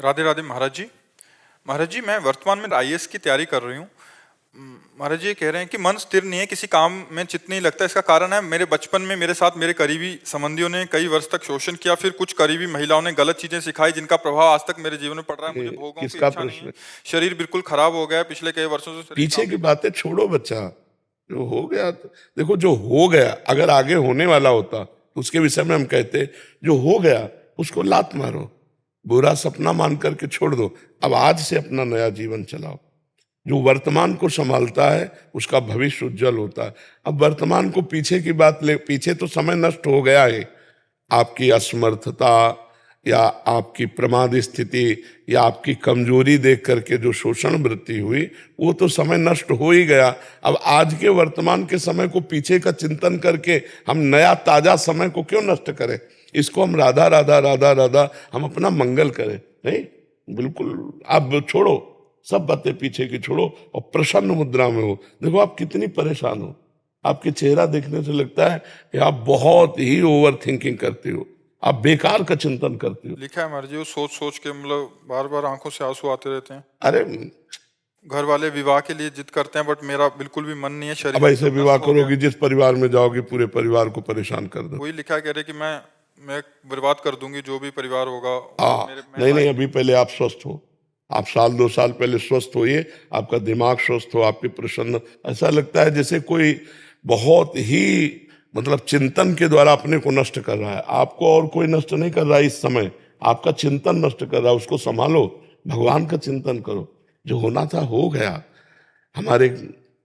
राधे राधे महाराज जी। महाराज जी, मैं वर्तमान में आईएएस की तैयारी कर रही हूँ। महाराज जी ये कह रहे हैं कि मन स्थिर नहीं है, किसी काम में चित्त नहीं लगता। इसका कारण है मेरे बचपन में मेरे साथ मेरे करीबी संबंधियों ने कई वर्ष तक शोषण किया, फिर कुछ करीबी महिलाओं ने गलत चीजें सिखाई जिनका प्रभाव आज तक मेरे जीवन में पड़ रहा है। मुझे भोगों की किसका इच्छा नहीं प्रश्न है, है? शरीर बिल्कुल खराब हो गया है, पिछले कई वर्षों से शरीर पीछे काम की नहीं कर। बातें छोड़ो बच्चा। जो हो गया देखो, जो हो गया अगर आगे होने वाला होता तो उसके विषय में हम कहते, जो हो गया उसको लात मारो, बुरा सपना मान करके छोड़ दो। अब आज से अपना नया जीवन चलाओ। जो वर्तमान को संभालता है उसका भविष्य उज्जवल होता है। अब वर्तमान को पीछे की बात ले, पीछे तो समय नष्ट हो गया है। आपकी असमर्थता या आपकी प्रमाद स्थिति या आपकी कमजोरी देख करके जो शोषण वृत्ति हुई, वो तो समय नष्ट हो ही गया। अब आज के वर्तमान के समय को पीछे का चिंतन करके हम नया ताजा समय को क्यों नष्ट करें? इसको हम राधा राधा राधा राधा हम अपना मंगल करें। नहीं, बिल्कुल आप छोड़ो, सब बातें पीछे की छोड़ो और प्रसन्न मुद्रा में हो। देखो आप कितनी परेशान हो, आपके चेहरा देखने से लगता है कि आप बहुत ही ओवर थिंकिंग करते हो, आप बेकार का चिंतन करते हो। लिखा है महाराज जी, वो सोच सोच के मतलब बार बार आंखों से आंसू आते रहते हैं। अरे घर वाले विवाह के लिए जिद करते हैं, बट मेरा बिल्कुल भी मन नहीं है, अब शरीर ऐसे एकदम विवाह नष्ट हो गया। करोगी जिस परिवार में जाओगी पूरे परिवार को परेशान कर दो। वही लिखा है, कह रहे कि मैं बर्बाद कर दूंगी जो भी परिवार होगा, और हाँ, मेरे मैं नहीं नहीं, लायक अभी नहीं। पहले आप स्वस्थ हो। आप साल 2 साल पहले स्वस्थ होइए, आपका दिमाग स्वस्थ हो, आपकी प्रसन्न, ऐसा लगता है जैसे कोई बहुत ही मतलब चिंतन के द्वारा अपने को नष्ट कर रहा है। आपको और कोई नष्ट नहीं कर रहा है इस समय, आपका चिंतन नष्ट कर रहा है। उसको संभालो, भगवान का चिंतन करो। जो होना था हो गया। हमारे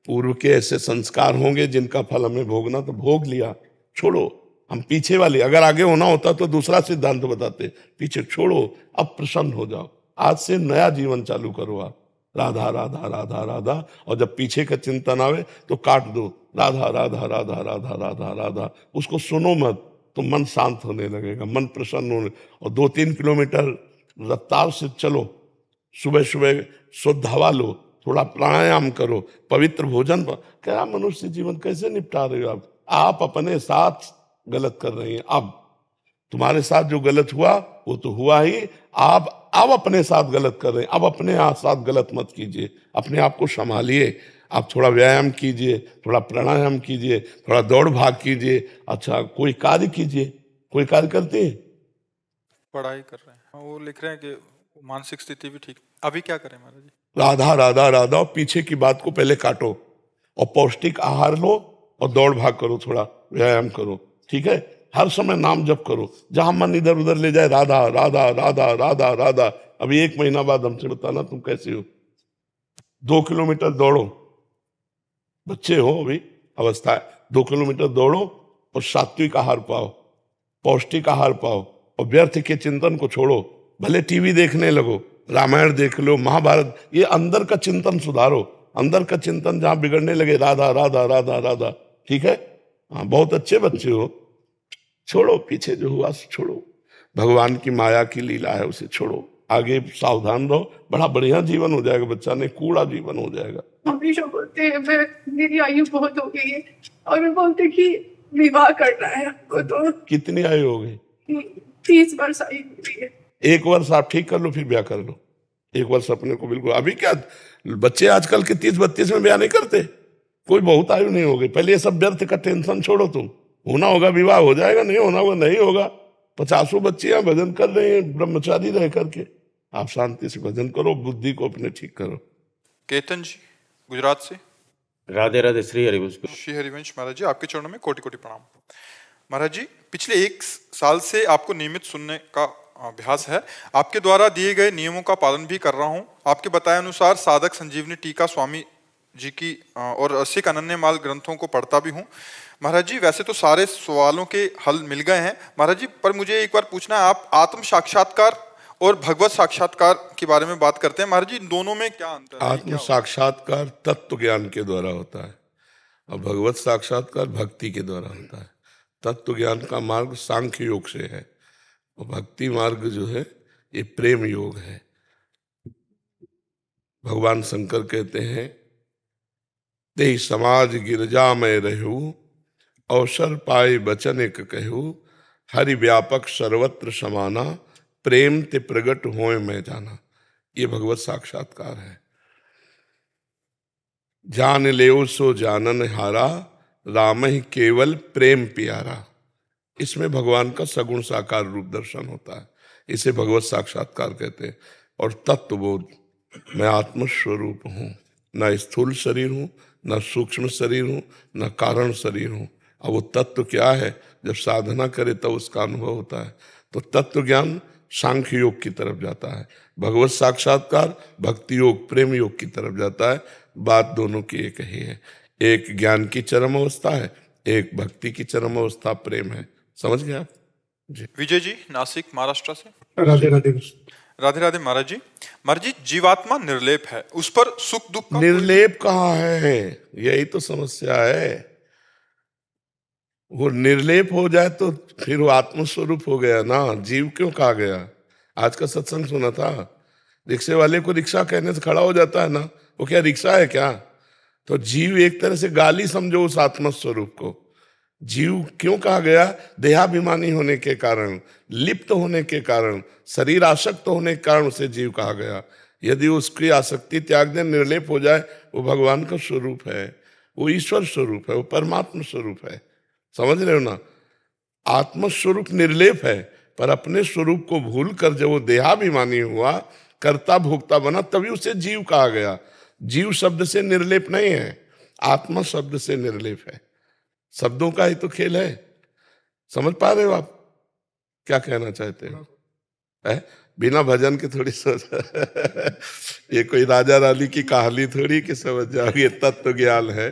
पूर्व के ऐसे संस्कार होंगे जिनका फल हमें भोगना, तो भोग लिया, छोड़ो। हम पीछे वाले, अगर आगे होना होता तो दूसरा सिद्धांत बताते। पीछे छोड़ो, अब प्रसन्न हो जाओ। आज से नया जीवन चालू करो आप। राधा राधा राधा राधा, और जब पीछे का चिंतन आवे तो काट दो। राधा राधा राधा राधा राधा राधा, उसको सुनो मत, तो मन शांत होने लगेगा, मन प्रसन्न होने। और 2-3 किलोमीटर रफ्तार से चलो, सुबह सुबह शुद्ध हवा लो, थोड़ा प्राणायाम करो, पवित्र भोजन क्या मनुष्य जीवन कैसे निपटा रहे हो आप अपने साथ गलत कर रही हैं। अब तुम्हारे साथ जो गलत हुआ वो तो हुआ ही। आप अब अपने साथ गलत कर रहे हैं, अब अपने साथ गलत मत कीजिए, अपने आप को संभालिए। आप थोड़ा व्यायाम कीजिए, थोड़ा प्राणायाम कीजिए, थोड़ा दौड़ भाग कीजिए। अच्छा, कोई कार्य कीजिए। कोई कार्य करते हैं? पढ़ाई कर रहे हैं। हाँ, वो लिख रहे हैं कि मानसिक स्थिति भी ठीक। अभी क्या करें महाराज जी? राधा राधा राधा, और पीछे की बात को पहले काटो और पौष्टिक आहार लो और दौड़ भाग करो, थोड़ा व्यायाम करो। ठीक है, हर समय नाम जप करो, जहां मन इधर उधर ले जाए राधा राधा राधा राधा राधा। अभी 1 महीना बाद हमसे बताना तुम कैसे हो। 2 किलोमीटर दौड़ो, बच्चे हो अभी, अवस्था है। 2 किलोमीटर दौड़ो और सात्विक आहार पाओ, पौष्टिक आहार पाओ, और व्यर्थ के चिंतन को छोड़ो। भले टीवी देखने लगो, रामायण देख लो, महाभारत, ये अंदर का चिंतन सुधारो। अंदर का चिंतन जहां बिगड़ने लगे, राधा राधा राधा राधा। ठीक है, हाँ, बहुत अच्छे बच्चे हो। छोड़ो पीछे जो हुआ सो छोड़ो, भगवान की माया की लीला है, उसे छोड़ो। आगे सावधान रहो, बड़ा बढ़िया जीवन हो जाएगा बच्चा, नहीं कूड़ा जीवन हो जाएगा। हमेशा बोलते हैं मैं, मेरी आयु बहुत हो गई है, और मैं बोलते कि विवाह करना है हमको, तो कितनी आयु हो गई? 30 वर्ष आयु हुई है। 1 वर्ष आप ठीक कर लो, फिर ब्याह कर लो। 1 वर्ष अपने को बिल्कुल, अभी क्या बच्चे आजकल के 30-32 में ब्याह नहीं करते। कोई बहुत आयु नहीं हो गई। पहले ये सब व्यर्थ का टेंशन छोड़ो तुम। होना होगा विवाह हो जाएगा, नहीं होना होगा नहीं होगा। 50 बच्चियां भजन कर रही हैं ब्रह्मचारी रह करके। आप शांति से भजन करो, बुद्धि को अपने ठीक करो। केतन जी, गुजरात से। राधे राधे, श्री हरिवंश। श्री हरिवंश महाराज जी, आपके चरणों में कोटि कोटि प्रणाम। महाराज जी, पिछले 1 साल से आपको नियमित सुनने का अभ्यास है। आपके द्वारा दिए गए नियमों का पालन भी कर रहा हूँ। आपके बताए अनुसार साधक संजीवनी टीका स्वामी जी की और रसिक अनन्यमाल ग्रंथों को पढ़ता भी हूँ। महाराज जी, वैसे तो सारे सवालों के हल मिल गए हैं महाराज जी, पर मुझे एक बार पूछना है। आप आत्म साक्षात्कार और भगवत साक्षात्कार के बारे में बात करते हैं महाराज जी, इन दोनों में क्या अंतर है? आत्म साक्षात्कार तत्व ज्ञान के द्वारा होता है और भगवत साक्षात्कार भक्ति के द्वारा होता है। तत्व ज्ञान का मार्ग सांख्य योग से है और भक्ति मार्ग जो है ये प्रेम योग है। भगवान शंकर कहते हैं, ते समाज गिरजा में रहू, अवसर पाए बचन एक कहू, हरि व्यापक सर्वत्र समाना, प्रेम ते प्रगट होए मैं जाना। ये भगवत साक्षात्कार है। जान लेओ सो जानन हारा, राम ही केवल प्रेम प्यारा। इसमें भगवान का सगुण साकार रूप दर्शन होता है। इसे भगवत साक्षात्कार कहते हैं। और तत्वबोध, मैं आत्मस्वरूप हूं, न स्थूल शरीर हूं, न सूक्ष्म शरीर हूं, न कारण शरीर हूं। अब वो तत्व क्या है, जब साधना करे तब उसका अनुभव होता है। तो तत्व ज्ञान सांख्य योग की तरफ जाता है, भगवत साक्षात्कार भक्ति योग प्रेम योग की तरफ जाता है। बात दोनों की एक ही है। एक ज्ञान की चरम अवस्था है, एक भक्ति की चरम अवस्था प्रेम है। समझ गए आप जी? विजय जी, नासिक महाराष्ट्र से। राधे राधे। राधे राधे महाराज जी। महाराज जी, जीवात्मा निर्लेप है, उस पर सुख दुख का निर्लेप कहाँ है, यही तो समस्या है। वो निर्लेप हो जाए तो फिर वो आत्मस्वरूप हो गया ना। जीव क्यों कहा गया? आज का सत्संग सुना था, रिक्शे वाले को रिक्शा कहने से खड़ा हो जाता है ना, वो क्या रिक्शा है क्या? तो जीव एक तरह से गाली समझो उस आत्मस्वरूप को। जीव क्यों कहा गया? देहाभिमानी होने के कारण, लिप्त होने के कारण, शरीर आसक्त होने के कारण उसे जीव कहा गया। यदि उसकी आसक्ति त्याग दे, निर्लेप हो जाए, वो भगवान का स्वरूप है, वो ईश्वर स्वरूप है, वो परमात्मा स्वरूप है। समझ रहे हो ना? आत्मस्वरूप निर्लेप है, पर अपने स्वरूप को भूल कर जब वो देहाभिमानी हुआ, कर्ता भोक्ता बना, तभी उसे जीव कहा गया। जीव शब्द से निर्लेप नहीं है, आत्मा शब्द से निर्लेप है। शब्दों का ही तो खेल है। समझ पा रहे हो आप क्या कहना चाहते हो? है बिना भजन के थोड़ी सोच ये कोई राजा रानी की कहानी थोड़ी कि समझ जाओगे, तत्व ज्ञान है।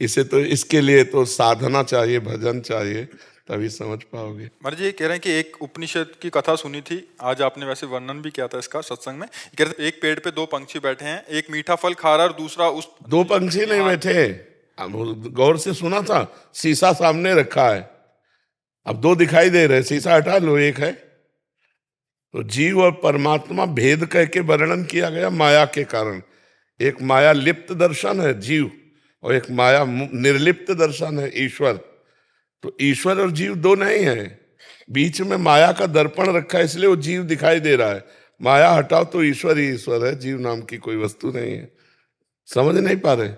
इसे तो इसके लिए तो साधना चाहिए, भजन चाहिए, तभी समझ पाओगे। महाराज जी, ये कह रहे हैं कि एक उपनिषद की कथा सुनी थी, आज आपने वैसे वर्णन भी किया था इसका सत्संग में। कह रहे थे एक पेड़ पे दो पंछी बैठे हैं, एक मीठा फल खा रहा है और दूसरा उस दो पंछी नहीं बैठे, अब गौर से सुना था, शीशा सामने रखा है, अब दो दिखाई दे रहे, शीशा हटा लो, एक है। तो जीव और परमात्मा भेद कह के वर्णन किया गया माया के कारण। एक माया लिप्त दर्शन है जीव, और एक माया निर्लिप्त दर्शन है ईश्वर। तो ईश्वर और जीव दो नहीं है, बीच में माया का दर्पण रखा है, इसलिए वो जीव दिखाई दे रहा है। माया हटाओ तो ईश्वर ही ईश्वर है, जीव नाम की कोई वस्तु नहीं है। समझ नहीं पा रहे?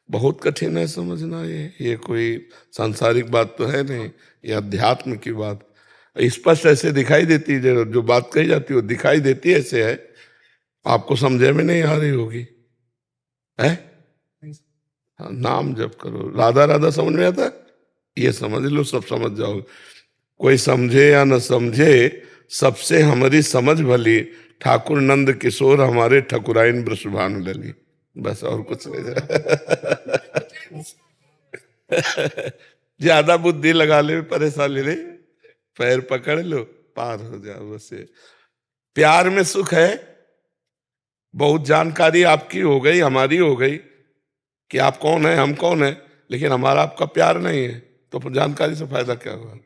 बहुत कठिन है समझना। ये कोई सांसारिक बात तो है नहीं, ये अध्यात्म की बात स्पष्ट ऐसे दिखाई देती है। जो बात कही जाती है वो दिखाई देती ऐसे है, आपको समझे में नहीं आ रही होगी। है नाम जप करो, राधा राधा समझ में आता है, ये समझ लो, सब समझ जाओगे। कोई समझे या न समझे, सबसे हमारी समझ भली, ठाकुर नंद किशोर हमारे ठकुराइन वृषभानु लली। बस और कुछ नहीं। ज्यादा बुद्धि लगा ले, परेशानी ले, पैर पकड़ लो, पार हो जाओ। बस प्यार में सुख है। बहुत जानकारी आपकी हो गई, हमारी हो गई कि आप कौन है, हम कौन है, लेकिन हमारा आपका प्यार नहीं है, तो जानकारी से फायदा क्या हुआ?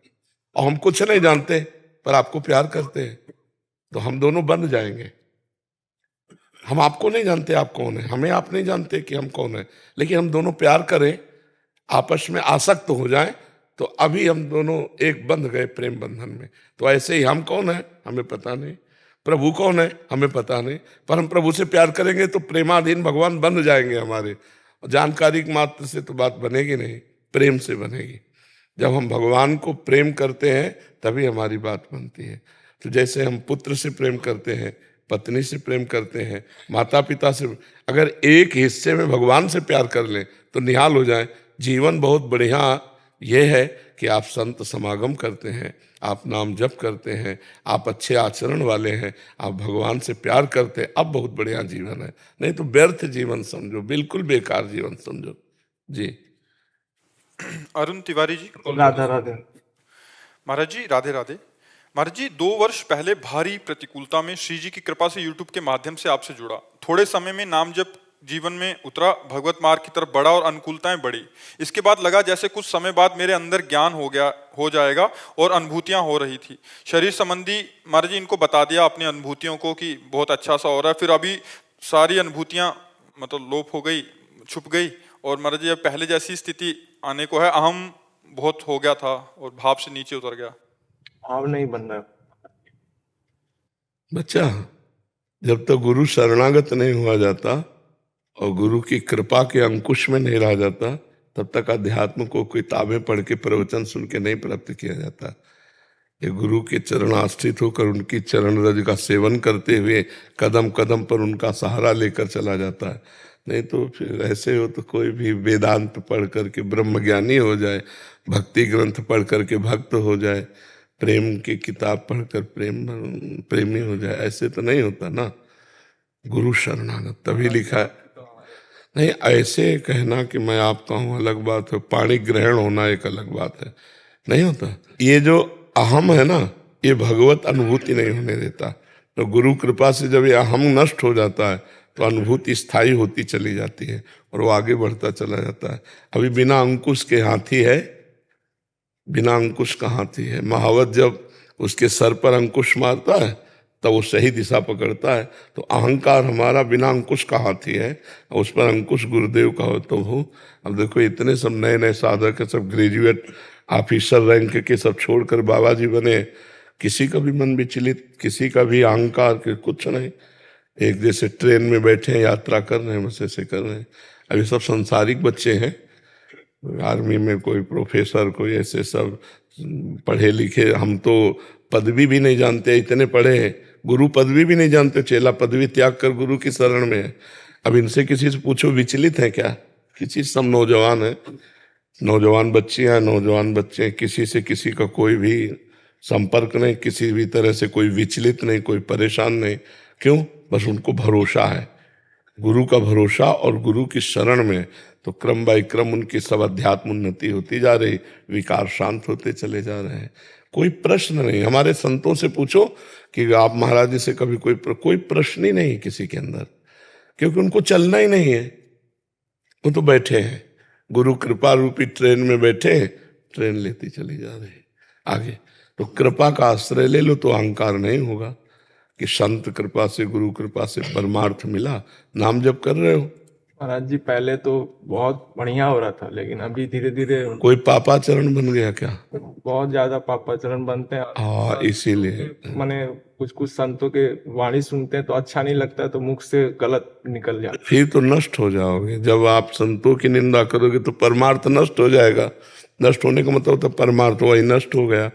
और हम कुछ नहीं जानते पर आपको प्यार करते हैं, तो हम दोनों बन जाएंगे। हम आपको नहीं जानते आप कौन है, हमें आप नहीं जानते कि हम कौन है, लेकिन हम दोनों प्यार करें, आपस में आसक्त हो जाएं, तो अभी हम दोनों एक बंध गए प्रेम बंधन में। तो ऐसे ही हम कौन है हमें पता नहीं, प्रभु कौन है हमें पता नहीं, पर हम प्रभु से प्यार करेंगे तो प्रेमाधीन भगवान बन जाएंगे हमारे। जानकारी मात्र से तो बात बनेगी नहीं, प्रेम से बनेगी। जब हम भगवान को प्रेम करते हैं तभी हमारी बात बनती है। तो जैसे हम पुत्र से प्रेम करते हैं, पत्नी से प्रेम करते हैं, माता पिता से, अगर एक हिस्से में भगवान से प्यार कर लें तो निहाल हो जाए। जीवन बहुत बढ़िया ये है कि आप संत समागम करते हैं, आप नाम जप करते हैं, आप अच्छे आचरण वाले हैं, आप भगवान से प्यार करते हैं, अब बहुत बढ़िया जीवन है। नहीं तो व्यर्थ जीवन समझो, बिल्कुल बेकार जीवन समझो जी। अरुण तिवारी जी। राधा राधे। महाराज जी राधे राधे। महाराज जी, 2 वर्ष पहले भारी प्रतिकूलता में श्री जी की कृपा से यूट्यूब के माध्यम से आपसे जुड़ा। थोड़े समय में नाम जप जीवन में उतरा, भगवत मार्ग की तरफ बढ़ा और अनुकूलताएं बढ़ी। इसके बाद लगा जैसे कुछ समय बाद मेरे अंदर ज्ञान हो जाएगा और अनुभूतियां हो रही थी। शरीर संबंधी महाराज जी इनको बता दिया अपनी अनुभूतियों को कि बहुत अच्छा सा हो रहा है। फिर अभी सारी अनुभूतियां मतलब लोप हो गई, छुप गई, और महाराज जी अब पहले जैसी स्थिति आने को है। अहम बहुत हो गया था और भाव से नीचे उतर गया। भाव नहीं बनना है। बच्चा जब तक गुरु शरणागत नहीं हुआ जाता और गुरु की कृपा के अंकुश में नहीं रह जाता, तब तक अध्यात्म को किताबें पढ़ के प्रवचन सुन के नहीं प्राप्त किया जाता। ये गुरु के चरण आश्रित होकर उनकी चरण रज का सेवन करते हुए कदम कदम पर उनका सहारा लेकर चला जाता है। नहीं तो फिर ऐसे हो तो कोई भी वेदांत पढ़ करके ब्रह्म ज्ञानी हो जाए, भक्ति ग्रंथ पढ़ करके भक्त हो जाए, प्रेम की किताब पढ़कर प्रेमी हो जाए, ऐसे तो नहीं होता ना। गुरु शरणागत तभी लिखा है। नहीं, ऐसे कहना कि मैं आपका हूं अलग बात है, पाणी ग्रहण होना एक अलग बात है, नहीं होता। ये जो अहम है ना, ये भगवत अनुभूति नहीं होने देता। तो गुरु कृपा से जब ये अहम नष्ट हो जाता है तो अनुभूति स्थायी होती चली जाती है और वो आगे बढ़ता चला जाता है। अभी बिना अंकुश के हाथी है, बिना अंकुश का हाथी है। महावत जब उसके सर पर अंकुश मारता है तब वो सही दिशा पकड़ता है। तो अहंकार हमारा बिना अंकुश का हाथी है और उस पर अंकुश गुरुदेव का हो तो हो। अब देखो इतने सब नए नए साधक है, सब ग्रेजुएट ऑफिसर रैंक के सब छोड़कर बाबा जी बने। किसी का भी मन विचलित, किसी का भी अहंकार के कुछ नहीं। एक जैसे ट्रेन में बैठे हैं, यात्रा कर रहे हैं, बस ऐसे कर रहे हैं। अभी सब संसारिक बच्चे हैं, आर्मी में कोई प्रोफेसर, कोई ऐसे सब पढ़े लिखे। हम तो पदवी भी नहीं जानते, इतने पढ़े हैं, गुरु पदवी भी नहीं जानते। चेला पदवी त्याग कर गुरु की शरण में है। अब इनसे किसी से पूछो विचलित है क्या? किसी सब नौजवान है, नौजवान बच्चियां, नौजवान बच्चे, किसी से किसी का कोई भी संपर्क नहीं, किसी भी तरह से कोई विचलित नहीं, कोई परेशान नहीं। क्यों? बस उनको भरोसा है, गुरु का भरोसा और गुरु की शरण में। तो क्रम बाय क्रम उनकी सब अध्यात्म उन्नति होती जा रही, विकार शांत होते चले जा रहे हैं। कोई प्रश्न नहीं। हमारे संतों से पूछो कि आप महाराज जी से कभी कोई प्रश्न ही नहीं किसी के अंदर, क्योंकि उनको चलना ही नहीं है। वो तो बैठे हैं, गुरु कृपा रूपी ट्रेन में बैठे हैं, ट्रेन लेती चली जा रही आगे। तो कृपा का आश्रय ले लो तो अहंकार नहीं होगा कि संत कृपा से, गुरु कृपा से परमार्थ मिला। नाम जप कर रहे हो महाराज जी, पहले तो बहुत बढ़िया हो रहा था, लेकिन अभी धीरे धीरे कोई पापाचरण बन गया क्या? बहुत ज्यादा पापाचरण बनते हैं। हाँ, इसीलिए माने कुछ कुछ संतों के वाणी सुनते हैं तो अच्छा नहीं लगता है, तो मुख से गलत निकल जाता है। फिर तो नष्ट हो जाओगे। जब आप संतों की निंदा करोगे तो परमार्थ नष्ट हो जाएगा। नष्ट होने का मतलब तो परमार्थ वही नष्ट हो गया।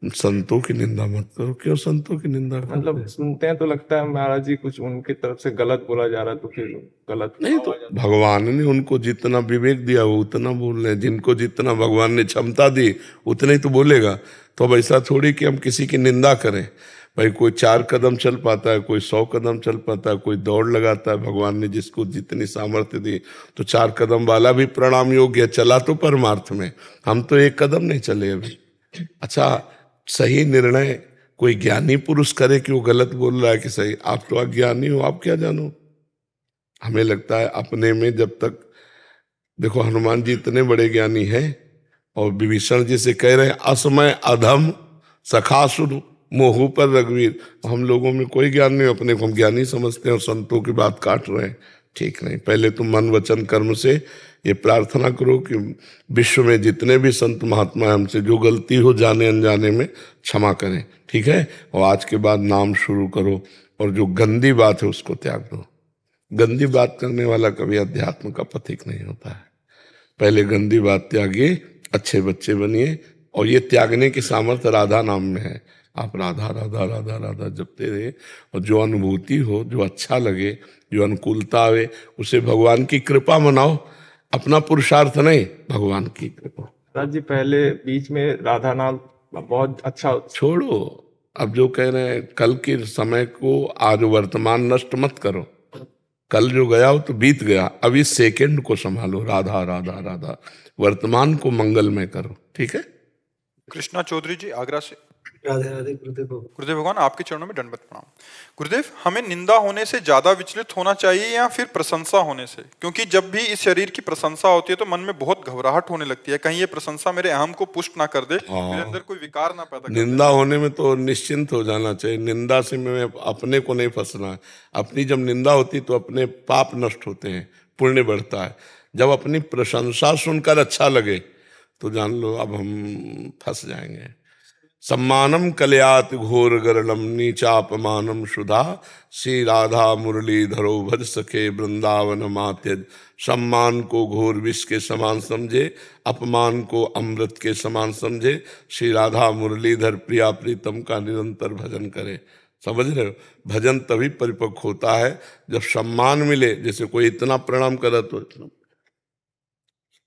संतों की निंदा मत करो। क्यों संतों की निंदा करो? मतलब सुनते हैं तो लगता है महाराज जी कुछ उनकी तरफ से गलत बोला जा रहा है, तो फिर गलत नहीं, तो भगवान ने उनको जितना विवेक दिया वो उतना बोल रहे हैं। जिनको जितना भगवान ने क्षमता दी उतना ही तो बोलेगा। तो अब ऐसा थोड़ी कि हम किसी की निंदा करें। भाई कोई 4 कदम चल पाता है, कोई 100 कदम चल पाता है, कोई दौड़ लगाता है। भगवान ने जिसको जितनी सामर्थ्य दी, तो 4 कदम वाला भी प्रणाम योग्य, चला तो परमार्थ में। हम तो 1 कदम नहीं चले अभी। अच्छा, सही निर्णय कोई ज्ञानी पुरुष करे कि वो गलत बोल रहा है कि सही। आप तो अज्ञानी हो, आप क्या जानो। हमें लगता है अपने में जब तक, देखो हनुमान जी इतने बड़े ज्ञानी हैं और विभीषण जी से कह रहे हैं असमय अधम सखासुर मोहू पर रघुवीर। हम लोगों में कोई ज्ञान नहीं, अपने को हम ज्ञानी समझते हैं और संतों की बात काट रहे हैं। ठीक नहीं। पहले तुम मन वचन कर्म से ये प्रार्थना करो कि विश्व में जितने भी संत महात्मा हैं, हमसे जो गलती हो जाने अनजाने में क्षमा करें, ठीक है। और आज के बाद नाम शुरू करो और जो गंदी बात है उसको त्याग दो। गंदी बात करने वाला कभी अध्यात्म का पथिक नहीं होता है। पहले गंदी बात त्यागिए, अच्छे बच्चे बनिए। और ये त्यागने की सामर्थ्य राधा नाम में है। आप राधा राधा राधा राधा जपते रहे और जो अनुभूति हो, जो अच्छा लगे, जो अनुकूलता आवे, उसे भगवान की कृपा मनाओ। अपना पुरुषार्थ नहीं, भगवान की कृपा। महाराज जी, पहले बीच में राधा नाम बहुत अच्छा। छोड़ो, अब जो कह रहे हैं कल के समय को आज वर्तमान नष्ट मत करो। कल जो गया हो तो बीत गया, अब इस सेकंड को संभालो। राधा राधा राधा, वर्तमान को मंगलमय करो, ठीक है। कृष्णा चौधरी जी आगरा से। राधे राधे गुरुदेव। गुरुदेव भगवान, आपके चरणों में दंडवत प्रणाम। गुरुदेव, हमें निंदा होने से ज्यादा विचलित होना चाहिए या फिर प्रशंसा होने से? क्योंकि जब भी इस शरीर की प्रशंसा होती है तो मन में बहुत घबराहट होने लगती है, कहीं ये प्रशंसा मेरे अहम को पुष्ट ना कर दे, मेरे अंदर कोई विकार ना पैदा कर दे। निंदा होने में तो निश्चिंत हो जाना चाहिए। निंदा से मैं अपने को नहीं फंसना है। अपनी जब निंदा होती तो अपने पाप नष्ट होते हैं, पुण्य बढ़ता है। जब अपनी प्रशंसा सुनकर अच्छा लगे तो जान लो अब हम फंस जाएंगे। सम्मानम कलयात घोर गरलम नीचापमानम सुधा श्री राधा मुरलीधरो भज सखे वृंदावन मात्यज। सम्मान को घोर विष के समान समझे, अपमान को अमृत के समान समझे, श्री राधा मुरलीधर प्रिया प्रीतम का निरंतर भजन करे। समझ रहे हो? भजन तभी परिपक्व होता है जब सम्मान मिले। जैसे कोई इतना प्रणाम करे तो इतना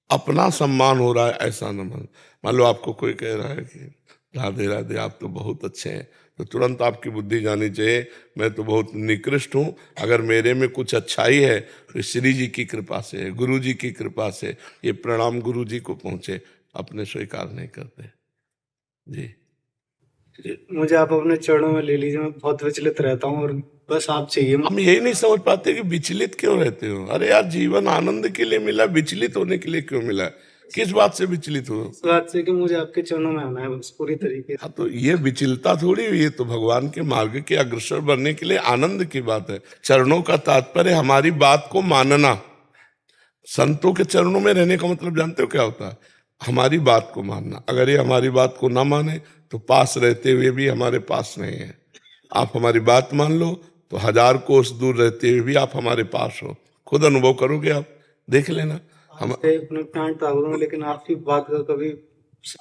अपना सम्मान हो रहा है ऐसा न मान लो आपको कोई कह रहा है कि राधे राधे आप तो बहुत अच्छे हैं, तो तुरंत आपकी बुद्धि जानी चाहिए मैं तो बहुत निकृष्ट हूँ। अगर मेरे में कुछ अच्छाई है तो श्री जी की कृपा से है, गुरु जी की कृपा से। ये प्रणाम गुरु जी को पहुंचे, अपने स्वीकार नहीं करते जी। मुझे आप अपने चरणों में ले लीजिए, मैं बहुत विचलित रहता हूँ और बस आप चाहिए। हम यही नहीं समझ पाते कि विचलित क्यों रहते हो। अरे यार जीवन आनंद के लिए मिला, विचलित होने के लिए क्यों मिला? किस बात से विचलित हो? इस बात से कि मुझे आपके चरणों में आना है बस पूरी तरीके से। हाँ तो ये विचलता थोड़ी हुई, ये तो भगवान के मार्ग के अग्रसर बनने के लिए आनंद की बात है। चरणों का तात्पर्य हमारी बात को मानना। संतों के चरणों में रहने का मतलब जानते हो क्या होता है? हमारी बात को मानना। अगर ये हमारी बात को ना माने तो पास रहते हुए भी हमारे पास नहीं है। आप हमारी बात मान लो तो 1000 कोस दूर रहते हुए भी आप हमारे पास हो। खुद अनुभव करोगे, आप देख लेना। हम अपने प्राण त्याग दूं, लेकिन आपकी बात का कभी।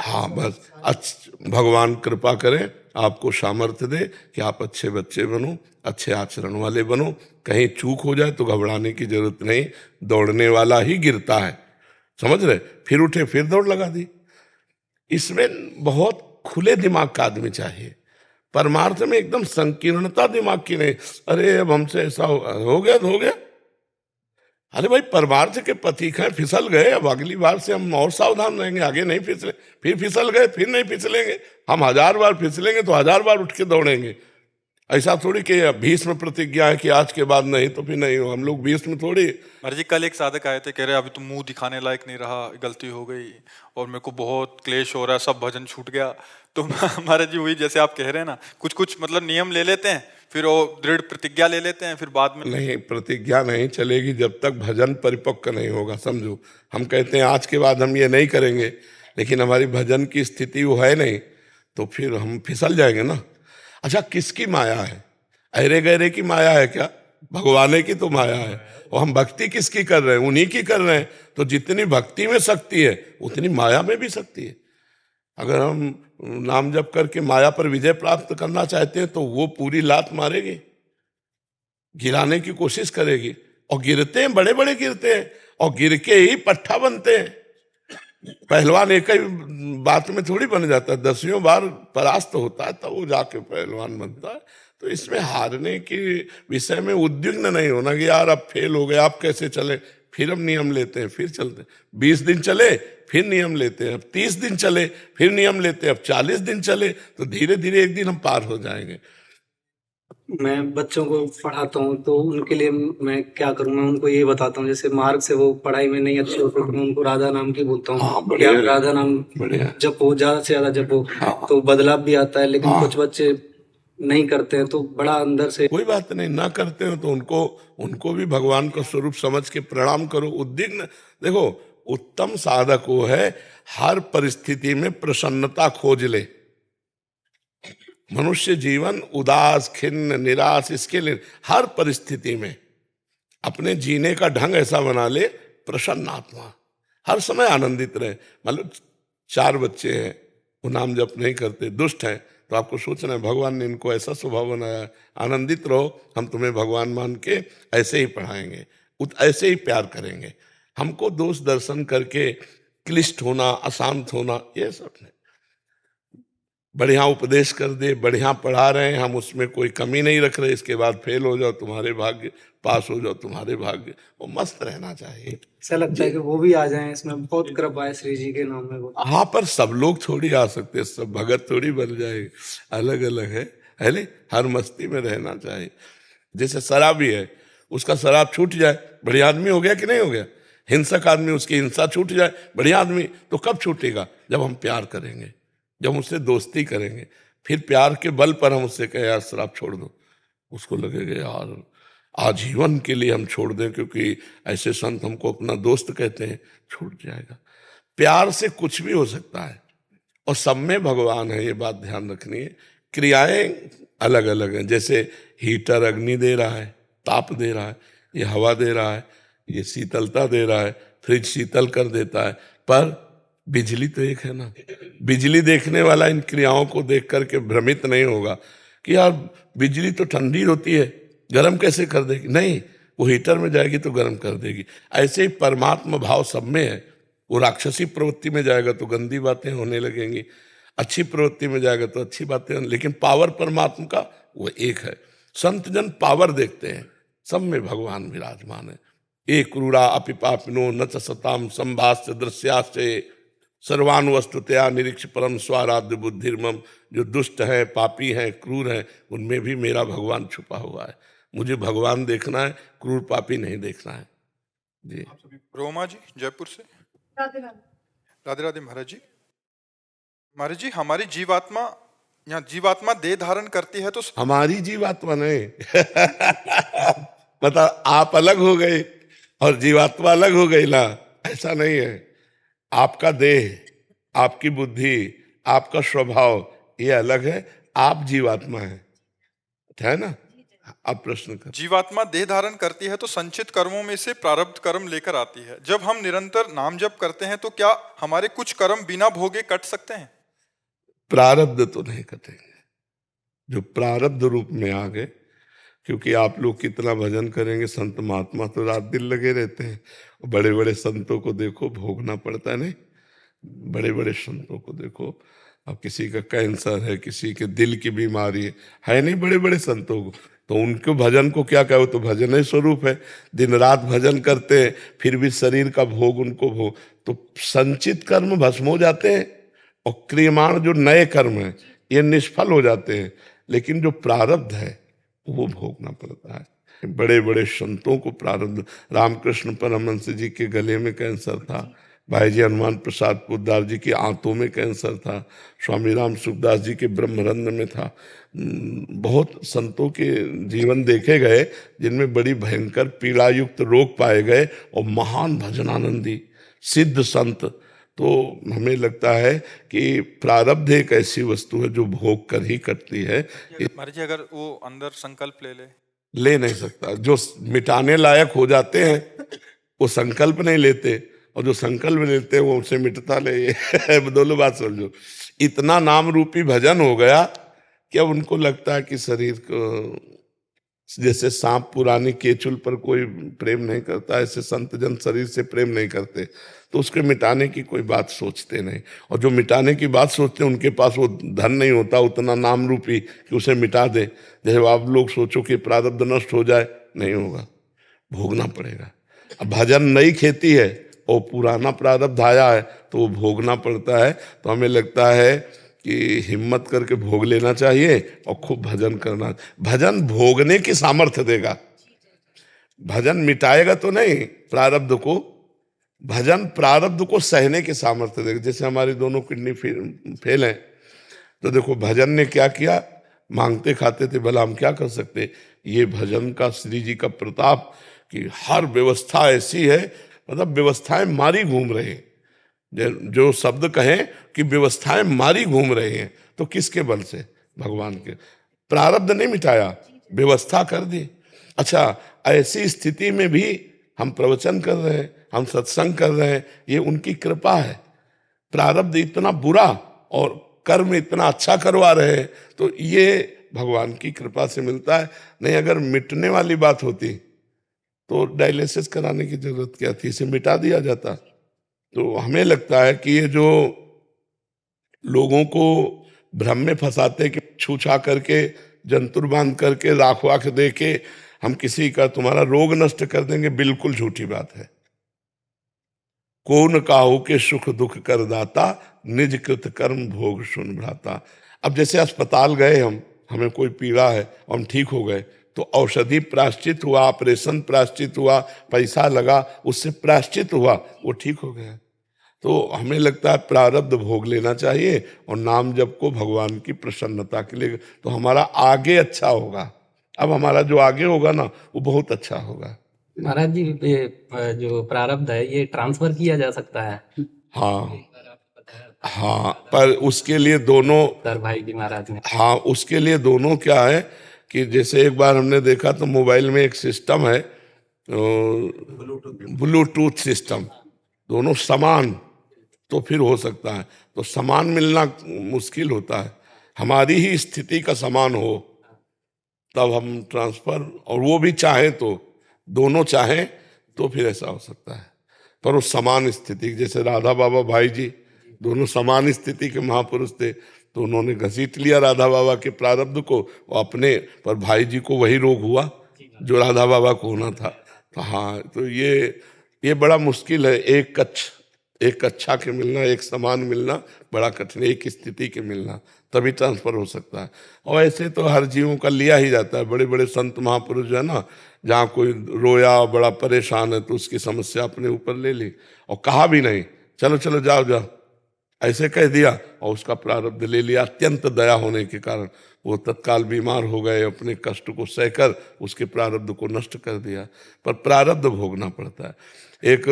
हाँ बस भगवान कृपा करें, आपको सामर्थ्य दे कि आप अच्छे बच्चे बनो, अच्छे आचरण वाले बनो। कहीं चूक हो जाए तो घबराने की जरूरत नहीं, दौड़ने वाला ही गिरता है। समझ रहे? फिर उठे फिर दौड़ लगा दी। इसमें बहुत खुले दिमाग का आदमी चाहिए। परमार्थ में एकदम संकीर्णता दिमाग की नहीं। अरे अब हमसे ऐसा हो गया तो हो गया। अरे भाई परमार्थ के प्रतीक हैं, फिसल गए, अब अगली बार से हम और सावधान रहेंगे, आगे नहीं फिसले। फिर फिसल गए फिर नहीं फिसलेंगे। हम 1000 बार फिसलेंगे तो 1000 बार उठ के दौड़ेंगे। ऐसा थोड़ी कि 20 में प्रतिज्ञा है कि आज के बाद नहीं तो फिर नहीं हो। हम लोग 20 में थोड़ी। महाराज जी कल एक साधक आए थे, कह रहे अभी तो मुंह दिखाने लायक नहीं रहा, गलती हो गई और मेरे को बहुत क्लेश हो रहा है, सब भजन छूट गया। तो महाराज जी वही जैसे आप कह रहे हैं ना, कुछ कुछ मतलब नियम ले लेते हैं, फिर वो दृढ़ प्रतिज्ञा ले लेते हैं, फिर बाद में नहीं, प्रतिज्ञा नहीं चलेगी जब तक भजन परिपक्व नहीं होगा। समझो, हम कहते हैं आज के बाद हम ये नहीं करेंगे, लेकिन हमारी भजन की स्थिति वो है नहीं, तो फिर हम फिसल जाएंगे ना। अच्छा, किसकी माया है? अरे गहरे की माया है क्या? भगवान की तो माया है। और हम भक्ति किसकी कर रहे हैं? उन्हीं की कर रहे हैं। तो जितनी भक्ति में शक्ति है उतनी माया में भी शक्ति है। अगर हम नाम जप करके माया पर विजय प्राप्त करना चाहते हैं तो वो पूरी लात मारेगी, गिराने की कोशिश करेगी। और गिरते हैं, बड़े बड़े गिरते हैं, और गिर के ही पट्टा बनते हैं। पहलवान एक ही बात में थोड़ी बन जाता है, 10वीं बार परास्त होता है तब वो जाके पहलवान बनता है। तो इसमें हारने के विषय में उद्विग्न नहीं होना कि यार अब फेल हो गए, आप कैसे चले। फिर हम नियम लेते हैं, फिर चलते हैं। 20 दिन चले फिर नियम लेते हैं, अब 30 दिन चले फिर नियम लेते हैं, अब 40 दिन चले, तो धीरे धीरे एक दिन हम पार हो जाएंगे। मैं बच्चों को पढ़ाता हूँ तो उनके लिए मैं क्या करूँ? मैं उनको ये बताता हूँ, जैसे मार्ग से वो पढ़ाई में नहीं अच्छे होते तो मैं उनको राधा नाम की बोलता हूँ। हाँ, कि आप राधा नाम जपो, ज्यादा से ज्यादा जपो। तो बदलाव भी आता है। लेकिन कुछ बच्चे नहीं करते हैं तो बड़ा अंदर से। कोई बात नहीं, ना करते हो तो उनको भी भगवान का स्वरूप समझ के प्रणाम करो। उद्विग्न देखो, उत्तम साधक वो है हर परिस्थिति में प्रसन्नता खोज ले। मनुष्य जीवन उदास, खिन्न, निराश, इसके लिए हर परिस्थिति में अपने जीने का ढंग ऐसा बना ले, प्रसन्न आत्मा, हर समय आनंदित रहे। मतलब 4 बच्चे हैं, वो नाम जप नहीं करते, दुष्ट हैं, तो आपको सोचना है भगवान ने इनको ऐसा स्वभाव बनाया। आनंदित रहो, हम तुम्हें भगवान मान के ऐसे ही पढ़ाएंगे, ऐसे ही प्यार करेंगे। हमको दोष दर्शन करके क्लिष्ट होना, अशांत होना, ये सब नहीं। बढ़िया उपदेश कर दे, बढ़िया पढ़ा रहे हैं, हम उसमें कोई कमी नहीं रख रहे, इसके बाद फेल हो जाओ तुम्हारे भाग्य, पास हो जाओ तुम्हारे भाग्य, वो मस्त रहना चाहिए। ऐसा लगता है कि वो भी आ जाएं, इसमें बहुत कृपा है श्री जी के नाम में। वो हाँ, पर सब लोग थोड़ी आ सकते, सब भगत थोड़ी बन जाए, अलग अलग है नहीं? हर मस्ती में रहना चाहिए। जैसे शराबी है, उसका शराब छूट जाए, बढ़िया आदमी हो गया कि नहीं हो गया? हिंसक आदमी, उसकी हिंसा छूट जाए, बढ़िया आदमी। तो कब छूटेगा? जब हम प्यार करेंगे, जब उससे दोस्ती करेंगे, फिर प्यार के बल पर हम उससे कहें यार शराब छोड़ दो, उसको लगेगा यार आजीवन के लिए हम छोड़ दें, क्योंकि ऐसे संत हमको अपना दोस्त कहते हैं, छूट जाएगा। प्यार से कुछ भी हो सकता है, और सब में भगवान है, ये बात ध्यान रखनी है। क्रियाएं अलग अलग हैं, जैसे हीटर अग्नि दे रहा है, ताप दे रहा है, ये हवा दे रहा है, ये शीतलता दे रहा है, फ्रिज शीतल कर देता है, पर बिजली तो एक है ना। बिजली देखने वाला इन क्रियाओं को देख करके भ्रमित नहीं होगा कि यार बिजली तो ठंडी होती है, गर्म कैसे कर देगी। नहीं, वो हीटर में जाएगी तो गर्म कर देगी। ऐसे ही परमात्मा भाव सब में है। वो राक्षसी प्रवृत्ति में जाएगा तो गंदी बातें होने लगेंगी, अच्छी प्रवृत्ति में जाएगा तो अच्छी बातें, लेकिन पावर परमात्मा का वो एक है। संत जन पावर देखते हैं, सब में भगवान विराजमान है। एक क्रूरा अपि पापिनो न च सताम संभाष्य दृश्याश्चे सर्वान वस्तुतया निरीक्ष परम स्वाराध्य बुद्धिर्मम। जो दुष्ट हैं, पापी हैं, क्रूर हैं, उनमें भी मेरा भगवान छुपा हुआ है। मुझे भगवान देखना है, क्रूर पापी नहीं देखना है। जी रोमा जी जयपुर से। राधे राधे। राधे राधे महाराज जी। महाराज जी, हमारी जीवात्मा या जीवात्मा देह धारण करती है तो हमारी जीवात्मा नहीं मतलब आप अलग हो गए और जीवात्मा अलग हो गई ना, ऐसा नहीं है। आपका देह, आपकी बुद्धि, आपका स्वभाव ये अलग है, आप जीवात्मा है ना। आप प्रश्न कर। जीवात्मा देह धारण करती है तो संचित कर्मों में से प्रारब्ध कर्म लेकर आती है। जब हम निरंतर नाम जप करते हैं तो क्या हमारे कुछ कर्म बिना भोगे कट सकते हैं? प्रारब्ध तो नहीं कटेंगे, जो प्रारब्ध रूप में आ गए। क्योंकि आप लोग कितना भजन करेंगे, संत महात्मा तो रात दिन लगे रहते हैं। बड़े बड़े संतों को देखो, भोगना पड़ता है। नहीं, बड़े बड़े संतों को देखो, अब किसी का कैंसर है, किसी के दिल की बीमारी है नहीं, बड़े बड़े संतों को, तो उनके भजन को क्या कहो, तो भजन ही स्वरूप है। दिन रात भजन करते हैं, फिर भी शरीर का भोग उनको भोग, तो संचित कर्म भस्म हो जाते हैं और क्रियमाण जो नए कर्म हैं ये निष्फल हो जाते हैं। लेकिन जो प्रारब्ध है वो भोगना पड़ता है। बड़े बड़े संतों को प्रारब्ध, रामकृष्ण परमहंस जी के गले में कैंसर था, भाई जी हनुमान प्रसाद पोद्दार जी की आंतों में कैंसर था, स्वामी राम सुखदास जी के ब्रह्मरंध्र में था। बहुत संतों के जीवन देखे गए जिनमें बड़ी भयंकर पीड़ायुक्त रोग पाए गए, और महान भजनानंदी सिद्ध संत। तो हमें लगता है कि प्रारब्ध एक ऐसी वस्तु है जो भोग कर ही कटती है। महाराज जी, अगर वो अंदर संकल्प ले नहीं सकता। जो मिटाने लायक हो जाते हैं वो संकल्प नहीं लेते, और जो संकल्प लेते हैं वो उसे मिटता ले। ये दोनों बात समझो। इतना नाम रूपी भजन हो गया कि अब उनको लगता है कि शरीर को, जैसे सांप पुरानी केचुल पर कोई प्रेम नहीं करता, ऐसे संत जन शरीर से प्रेम नहीं करते, तो उसके मिटाने की कोई बात सोचते नहीं। और जो मिटाने की बात सोचते हैं उनके पास वो धन नहीं होता उतना नाम रूपी कि उसे मिटा दे। जैसे आप लोग सोचो कि प्रारब्ध नष्ट हो जाए, नहीं होगा, भोगना पड़ेगा। अब भजन नई खेती है और पुराना प्रारब्ध आया है तो वो भोगना पड़ता है। तो हमें लगता है कि हिम्मत करके भोग लेना चाहिए और खूब भजन करना। भजन भोगने की सामर्थ्य देगा, भजन मिटाएगा तो नहीं प्रारब्ध को, भजन प्रारब्ध को सहने की सामर्थ्य देगा। जैसे हमारी दोनों किडनी फेल हैं, तो देखो भजन ने क्या किया, मांगते खाते थे, भला हम क्या कर सकते। ये भजन का श्री जी का प्रताप कि हर व्यवस्था ऐसी है, मतलब व्यवस्थाएं मारी घूम रहे हैं। जो शब्द कहें कि व्यवस्थाएं मारी घूम रहे हैं, तो किसके बल से? भगवान के। प्रारब्ध नहीं मिटाया, व्यवस्था कर दी। अच्छा, ऐसी स्थिति में भी हम प्रवचन कर रहे हैं, हम सत्संग कर रहे हैं, ये उनकी कृपा है। प्रारब्ध इतना बुरा और कर्म इतना अच्छा करवा रहे हैं, तो ये भगवान की कृपा से मिलता है। नहीं, अगर मिटने वाली बात होती तो डायलिसिस कराने की जरूरत क्या थी, इसे मिटा दिया जाता। तो हमें लगता है कि ये जो लोगों को भ्रम में फंसाते कि छूछा करके, जंतुर बांध करके, राख वाख दे के हम किसी का तुम्हारा रोग नष्ट कर देंगे, बिल्कुल झूठी बात है। कौन काहू के सुख दुख कर दाता, निज कृत कर्म भोग सुन भ्राता। अब जैसे अस्पताल गए हम, हमें कोई पीड़ा है और हम ठीक हो गए, तो औषधि प्रायश्चित हुआ, ऑपरेशन प्रायश्चित हुआ, पैसा लगा, उससे प्रायश्चित हुआ, वो ठीक हो गया। तो हमें लगता है प्रारब्ध भोग लेना चाहिए और नाम जप को भगवान की प्रसन्नता के लिए, तो हमारा आगे अच्छा होगा। अब हमारा जो आगे होगा ना, वो बहुत अच्छा होगा। महाराज जी, ये जो प्रारब्ध है ये ट्रांसफर किया जा सकता है? हाँ हाँ, पर उसके लिए दोनों, सर भाई जी महाराज ने। हाँ उसके लिए दोनों क्या है कि जैसे एक बार हमने देखा तो मोबाइल में एक सिस्टम है, ब्लूटूथ सिस्टम, दोनों समान, तो फिर हो सकता है। तो समान मिलना मुश्किल होता है, हमारी ही स्थिति का समान हो तब हम ट्रांसफर, और वो भी चाहे तो, दोनों चाहें तो फिर ऐसा हो सकता है। पर वो समान स्थिति, जैसे राधा बाबा भाई जी दोनों समान स्थिति के महापुरुष थे, तो उन्होंने घसीट लिया राधा बाबा के प्रारब्ध को, वो अपने, पर भाई जी को वही रोग हुआ जो राधा बाबा को होना था। तो हाँ, तो ये बड़ा मुश्किल है, एक कक्षा के मिलना, एक समान मिलना बड़ा कठिन, एक स्थिति के मिलना, तभी ट्रांसफर हो सकता है। और ऐसे तो हर जीवों का लिया ही जाता है। बड़े बड़े संत महापुरुष जो है ना, जहाँ कोई रोया बड़ा परेशान है तो उसकी समस्या अपने ऊपर ले ली और कहा भी नहीं, चलो चलो जाओ जाओ, ऐसे कह दिया और उसका प्रारब्ध ले लिया। अत्यंत दया होने के कारण वो तत्काल बीमार हो गए, अपने कष्ट को सहकर उसके प्रारब्ध को नष्ट कर दिया। पर प्रारब्ध भोगना पड़ता है। एक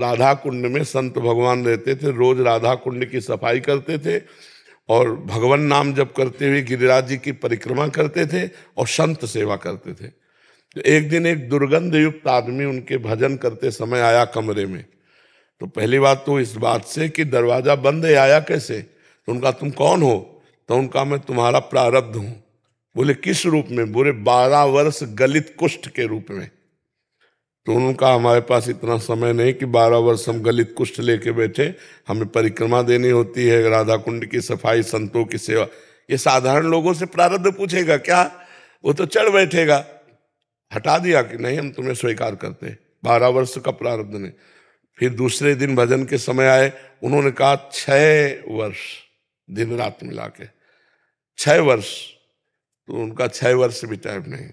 राधा कुंड में संत भगवान रहते थे, रोज राधा कुंड की सफाई करते थे और भगवान नाम जप करते हुए गिरिराज जी की परिक्रमा करते थे और संत सेवा करते थे। तो एक दिन एक दुर्गंध युक्त आदमी उनके भजन करते समय आया कमरे में। तो पहली बात तो इस बात से कि दरवाजा बंद है, आया कैसे? तो उनका तुम कौन हो? तो उनका मैं तुम्हारा प्रारब्ध हूं। बोले किस रूप में? बोले 12 वर्ष गलित कुष्ठ के रूप में। तो उनका हमारे पास इतना समय नहीं कि 12 वर्ष हम गलित कुष्ठ लेके बैठे, हमें परिक्रमा देनी होती है, राधा कुंड की सफाई, संतों की सेवा। ये साधारण लोगों से प्रारब्ध पूछेगा क्या? वो तो चढ़ बैठेगा। हटा दिया कि नहीं, हम तुम्हें स्वीकार करते, 12 वर्ष का प्रारब्ध नहीं। फिर दूसरे दिन भजन के समय आए, उन्होंने कहा 6 वर्ष दिन रात मिला के 6 वर्ष। तो उनका 6 वर्ष भी टाइम नहीं।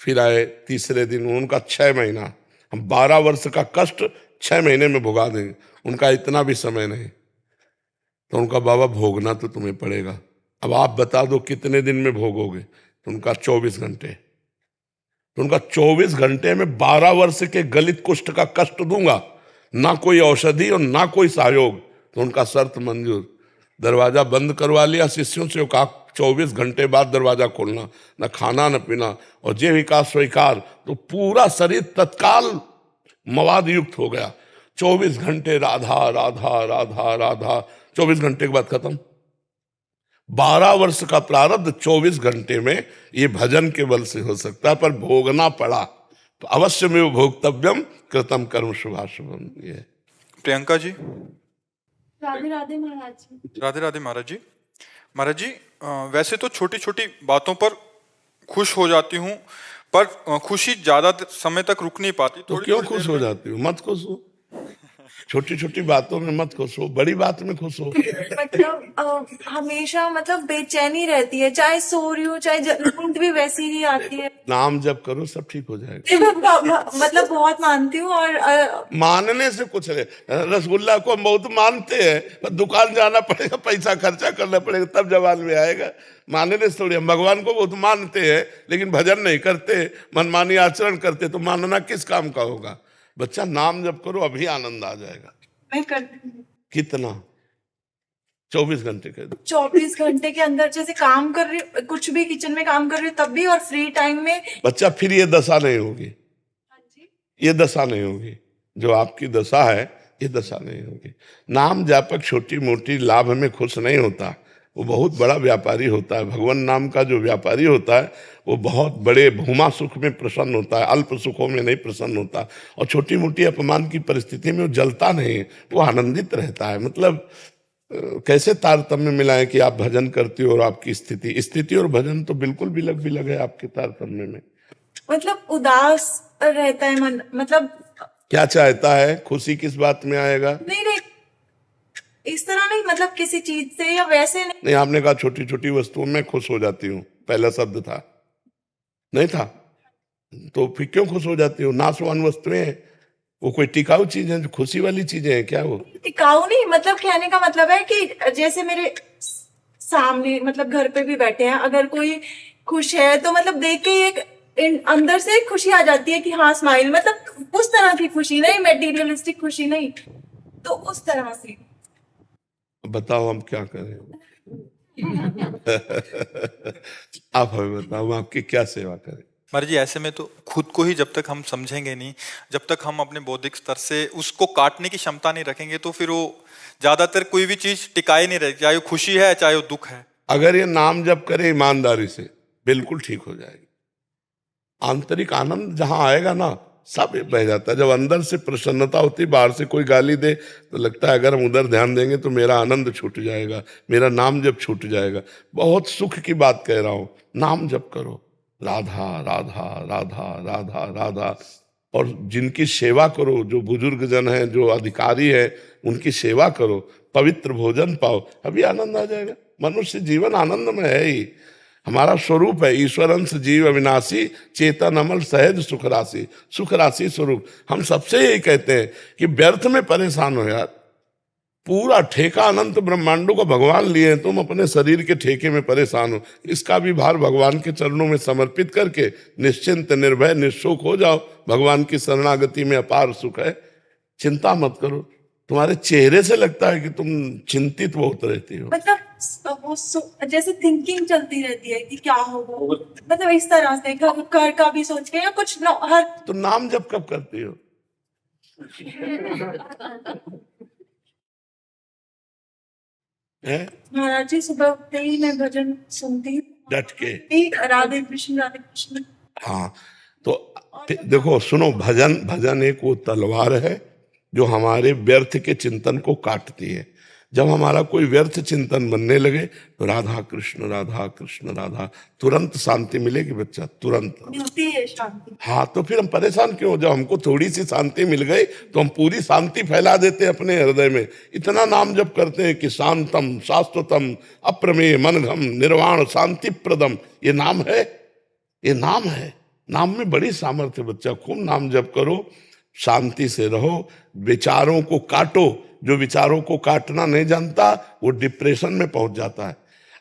फिर आए तीसरे दिन, उनका 6 महीना। हम 12 वर्ष का कष्ट 6 महीने में भुगा देंगे, उनका इतना भी समय नहीं। तो उनका बाबा भोगना तो तुम्हें पड़ेगा, अब आप बता दो कितने दिन में भोगोगे? तो उनका 24 घंटे। तो उनका 24 घंटे में 12 वर्ष के गलित कुष्ठ का कष्ट दूंगा, ना कोई औषधि और ना कोई सहयोग। तो उनका शर्त मंजूर। दरवाजा बंद करवा लिया शिष्यों से, कहा 24 घंटे बाद दरवाजा खोलना, न खाना न पीना, और जे विकास स्वीकार। तो पूरा शरीर तत्काल मवाद युक्त हो गया। 24 घंटे राधा राधा राधा राधा, 24 घंटे के बाद खत्म। 12 वर्ष का प्रारब्ध 24 घंटे में ये भजन के बल से हो सकता है, पर भोगना पड़ा। तो अवश्य में भोक्तव्यम कृतम कर्म शुभाशुभम। ये प्रियंका जी। राधे राधे महाराज जी। राधे राधे महाराज जी। महाराज जी, वैसे तो छोटी छोटी बातों पर खुश हो जाती हूँ, पर खुशी ज्यादा समय तक रुक नहीं पाती। तो क्यों खुश हो जाती हो? मत खुश हो, छोटी छोटी बातों में मत खुश हो, बड़ी बात में खुश हो। मतलब हमेशा मतलब बेचैनी रहती है, चाहे सो रही हूँ चाहे नींद भी वैसी ही आती है। नाम जप करो, सब ठीक हो जाएगा। मतलब बहुत मानती हूँ। और मानने से कुछ नहीं। रसगुल्ला को हम बहुत मानते हैं, पर दुकान जाना पड़ेगा, पैसा खर्चा करना पड़ेगा, तब जवान में आएगा। मानने से थोड़ी। हम भगवान को बहुत मानते हैं लेकिन भजन नहीं करते, मनमानी आचरण करते, तो मानना किस काम का होगा? बच्चा नाम जप करो, अभी आनंद आ जाएगा। मैं करती हूँ। कितना? 24 घंटे कर दो। 24 घंटे के अंदर जैसे काम कर रही हूँ, कुछ भी किचन में काम कर रही हूँ तब भी, और फ्री टाइम में। बच्चा फिर ये दशा नहीं होगी, ये दशा नहीं होगी जो आपकी दशा है, ये दशा नहीं होगी। नाम जापक छोटी मोटी लाभ में खुश नहीं होता, वो बहुत बड़ा व्यापारी होता है। भगवान नाम का जो व्यापारी होता है वो बहुत बड़े भूमा सुख में प्रसन्न होता है, अल्प सुखों में नहीं प्रसन्न होता। और छोटी मोटी अपमान की परिस्थिति में वो जलता नहीं, वो आनंदित रहता है। मतलब कैसे तारतम्य मिलाएं कि आप भजन करते हो और आपकी स्थिति और भजन तो बिल्कुल बिलग है आपके तारतम्य में। मतलब उदास रहता है मन, मतलब क्या चाहता है? खुशी किस बात में आएगा? नहीं इस तरह नहीं, मतलब किसी चीज से या वैसे नहीं, आपने कहा छोटी छोटी वस्तुओं में खुश हो जाती हूँ, पहला शब्द था, नहीं था? तो फिर क्यों खुश हो जाती हो? नाशवान वस्तुएं, वो कोई टिकाऊ चीज है जो खुशी वाली चीजें हैं क्या? वो टिकाऊ नहीं, मतलब कहने का मतलब है कि जैसे मेरे सामने मतलब घर पे भी बैठे हैं, अगर कोई खुश है तो मतलब देख के एक अंदर से खुशी आ जाती है कि हाँ स्माइल, मतलब उस तरह की खुशी नहीं, मेटीरियलिस्टिक खुशी नहीं, तो उस तरह से। बताओ हम क्या करें? आप हमें बताओ, हम आपकी क्या सेवा करें? महाराज जी ऐसे में तो खुद को ही जब तक हम समझेंगे नहीं, जब तक हम अपने बौद्धिक स्तर से उसको काटने की क्षमता नहीं रखेंगे, तो फिर वो ज्यादातर कोई भी चीज टिकाए नहीं रहेगी, चाहे वो खुशी है चाहे वो दुख है। अगर ये नाम जप करे ईमानदारी से, बिल्कुल ठीक हो जाएगी। आंतरिक आनंद जहां आएगा ना, सब बह जाता है। जब अंदर से प्रसन्नता होती, बाहर से कोई गाली दे तो लगता है अगर हम उधर ध्यान देंगे तो मेरा आनंद छूट जाएगा, मेरा नाम जप छूट जाएगा। बहुत सुख की बात कह रहा हूं, नाम जप करो, राधा राधा राधा राधा राधा। और जिनकी सेवा करो, जो बुजुर्ग जन हैं, जो अधिकारी हैं, उनकी सेवा करो, पवित्र भोजन पाओ, अभी आनंद आ जाएगा। मनुष्य जीवन आनंद में है ही, हमारा स्वरूप है। ईश्वर अंश जीव अविनाशी, चेतन अमल सहज सुख राशि, सुख राशि स्वरूप। हम सबसे यही कहते हैं कि व्यर्थ में परेशान हो यार, पूरा ठेका अनंत ब्रह्मांडों को भगवान लिए हैं, तुम अपने शरीर के ठेके में परेशान हो। इसका भी भार भगवान के चरणों में समर्पित करके निश्चिंत निर्भय निःशोक हो जाओ। भगवान की शरणागति में अपार सुख है, चिंता मत करो। तुम्हारे चेहरे से लगता है कि तुम चिंतित बहुत रहती हो। मतलब वो जैसे थिंकिंग चलती रहती है कि क्या होगा, मतलब इस तरह से घर का भी सोच के या कुछ हर। तो नाम जप कब करती हो? महाराज जी सुबह उठते ही मैं भजन सुनती हूँ, डट के। राधे कृष्ण राधे कृष्ण। हाँ, तो देखो सुनो, भजन एक वो तलवार है जो हमारे व्यर्थ के चिंतन को काटती है। जब हमारा कोई व्यर्थ चिंतन बनने लगे तो राधा कृष्ण राधा, तुरंत शांति मिलेगी बच्चा, तुरंत मिलती है शांति। हाँ, तो फिर हम परेशान क्यों? जब हमको थोड़ी सी शांति मिल गई तो हम पूरी शांति फैला देते हैं अपने हृदय में। इतना नाम जप करते हैं कि शांतम शाश्वतम अप्रमेय मनघम निर्वाण शांति प्रदम। ये नाम है, ये नाम है। नाम में बड़ी सामर्थ्य बच्चा, खूब नाम जप करो, शांति से रहो, विचारों को काटो। जो विचारों को काटना नहीं जानता वो डिप्रेशन में पहुंच जाता है।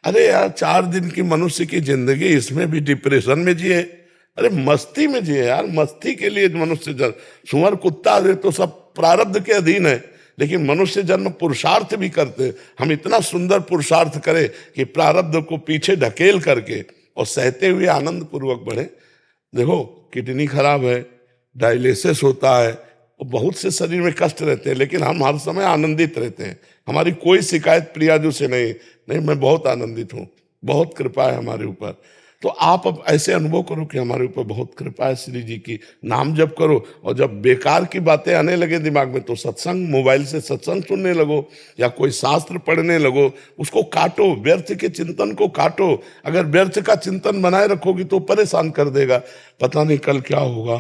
अरे यार, 4 दिन की मनुष्य की जिंदगी, इसमें भी डिप्रेशन में जिए? अरे मस्ती में जिए यार, मस्ती के लिए मनुष्य जन्म। सुअर कुत्ता तो सब प्रारब्ध के अधीन है, लेकिन मनुष्य जन्म पुरुषार्थ भी करते। हम इतना सुंदर पुरुषार्थ करें कि प्रारब्ध को पीछे ढकेल करके और सहते हुए आनंद पूर्वक बढ़े। देखो, किडनी खराब है, डायलिसिस होता है, बहुत से शरीर में कष्ट रहते हैं, लेकिन हम हर समय आनंदित रहते हैं। हमारी कोई शिकायत प्रियाजू से नहीं, मैं बहुत आनंदित हूँ, बहुत कृपा है हमारे ऊपर। तो आप अब ऐसे अनुभव करो कि हमारे ऊपर बहुत कृपा है श्री जी की। नाम जप करो, और जब बेकार की बातें आने लगे दिमाग में तो सत्संग, मोबाइल से सत्संग सुनने लगो या कोई शास्त्र पढ़ने लगो। उसको काटो, व्यर्थ के चिंतन को काटो। अगर व्यर्थ का चिंतन बनाए रखोगी तो परेशान कर देगा। पता नहीं कल क्या होगा,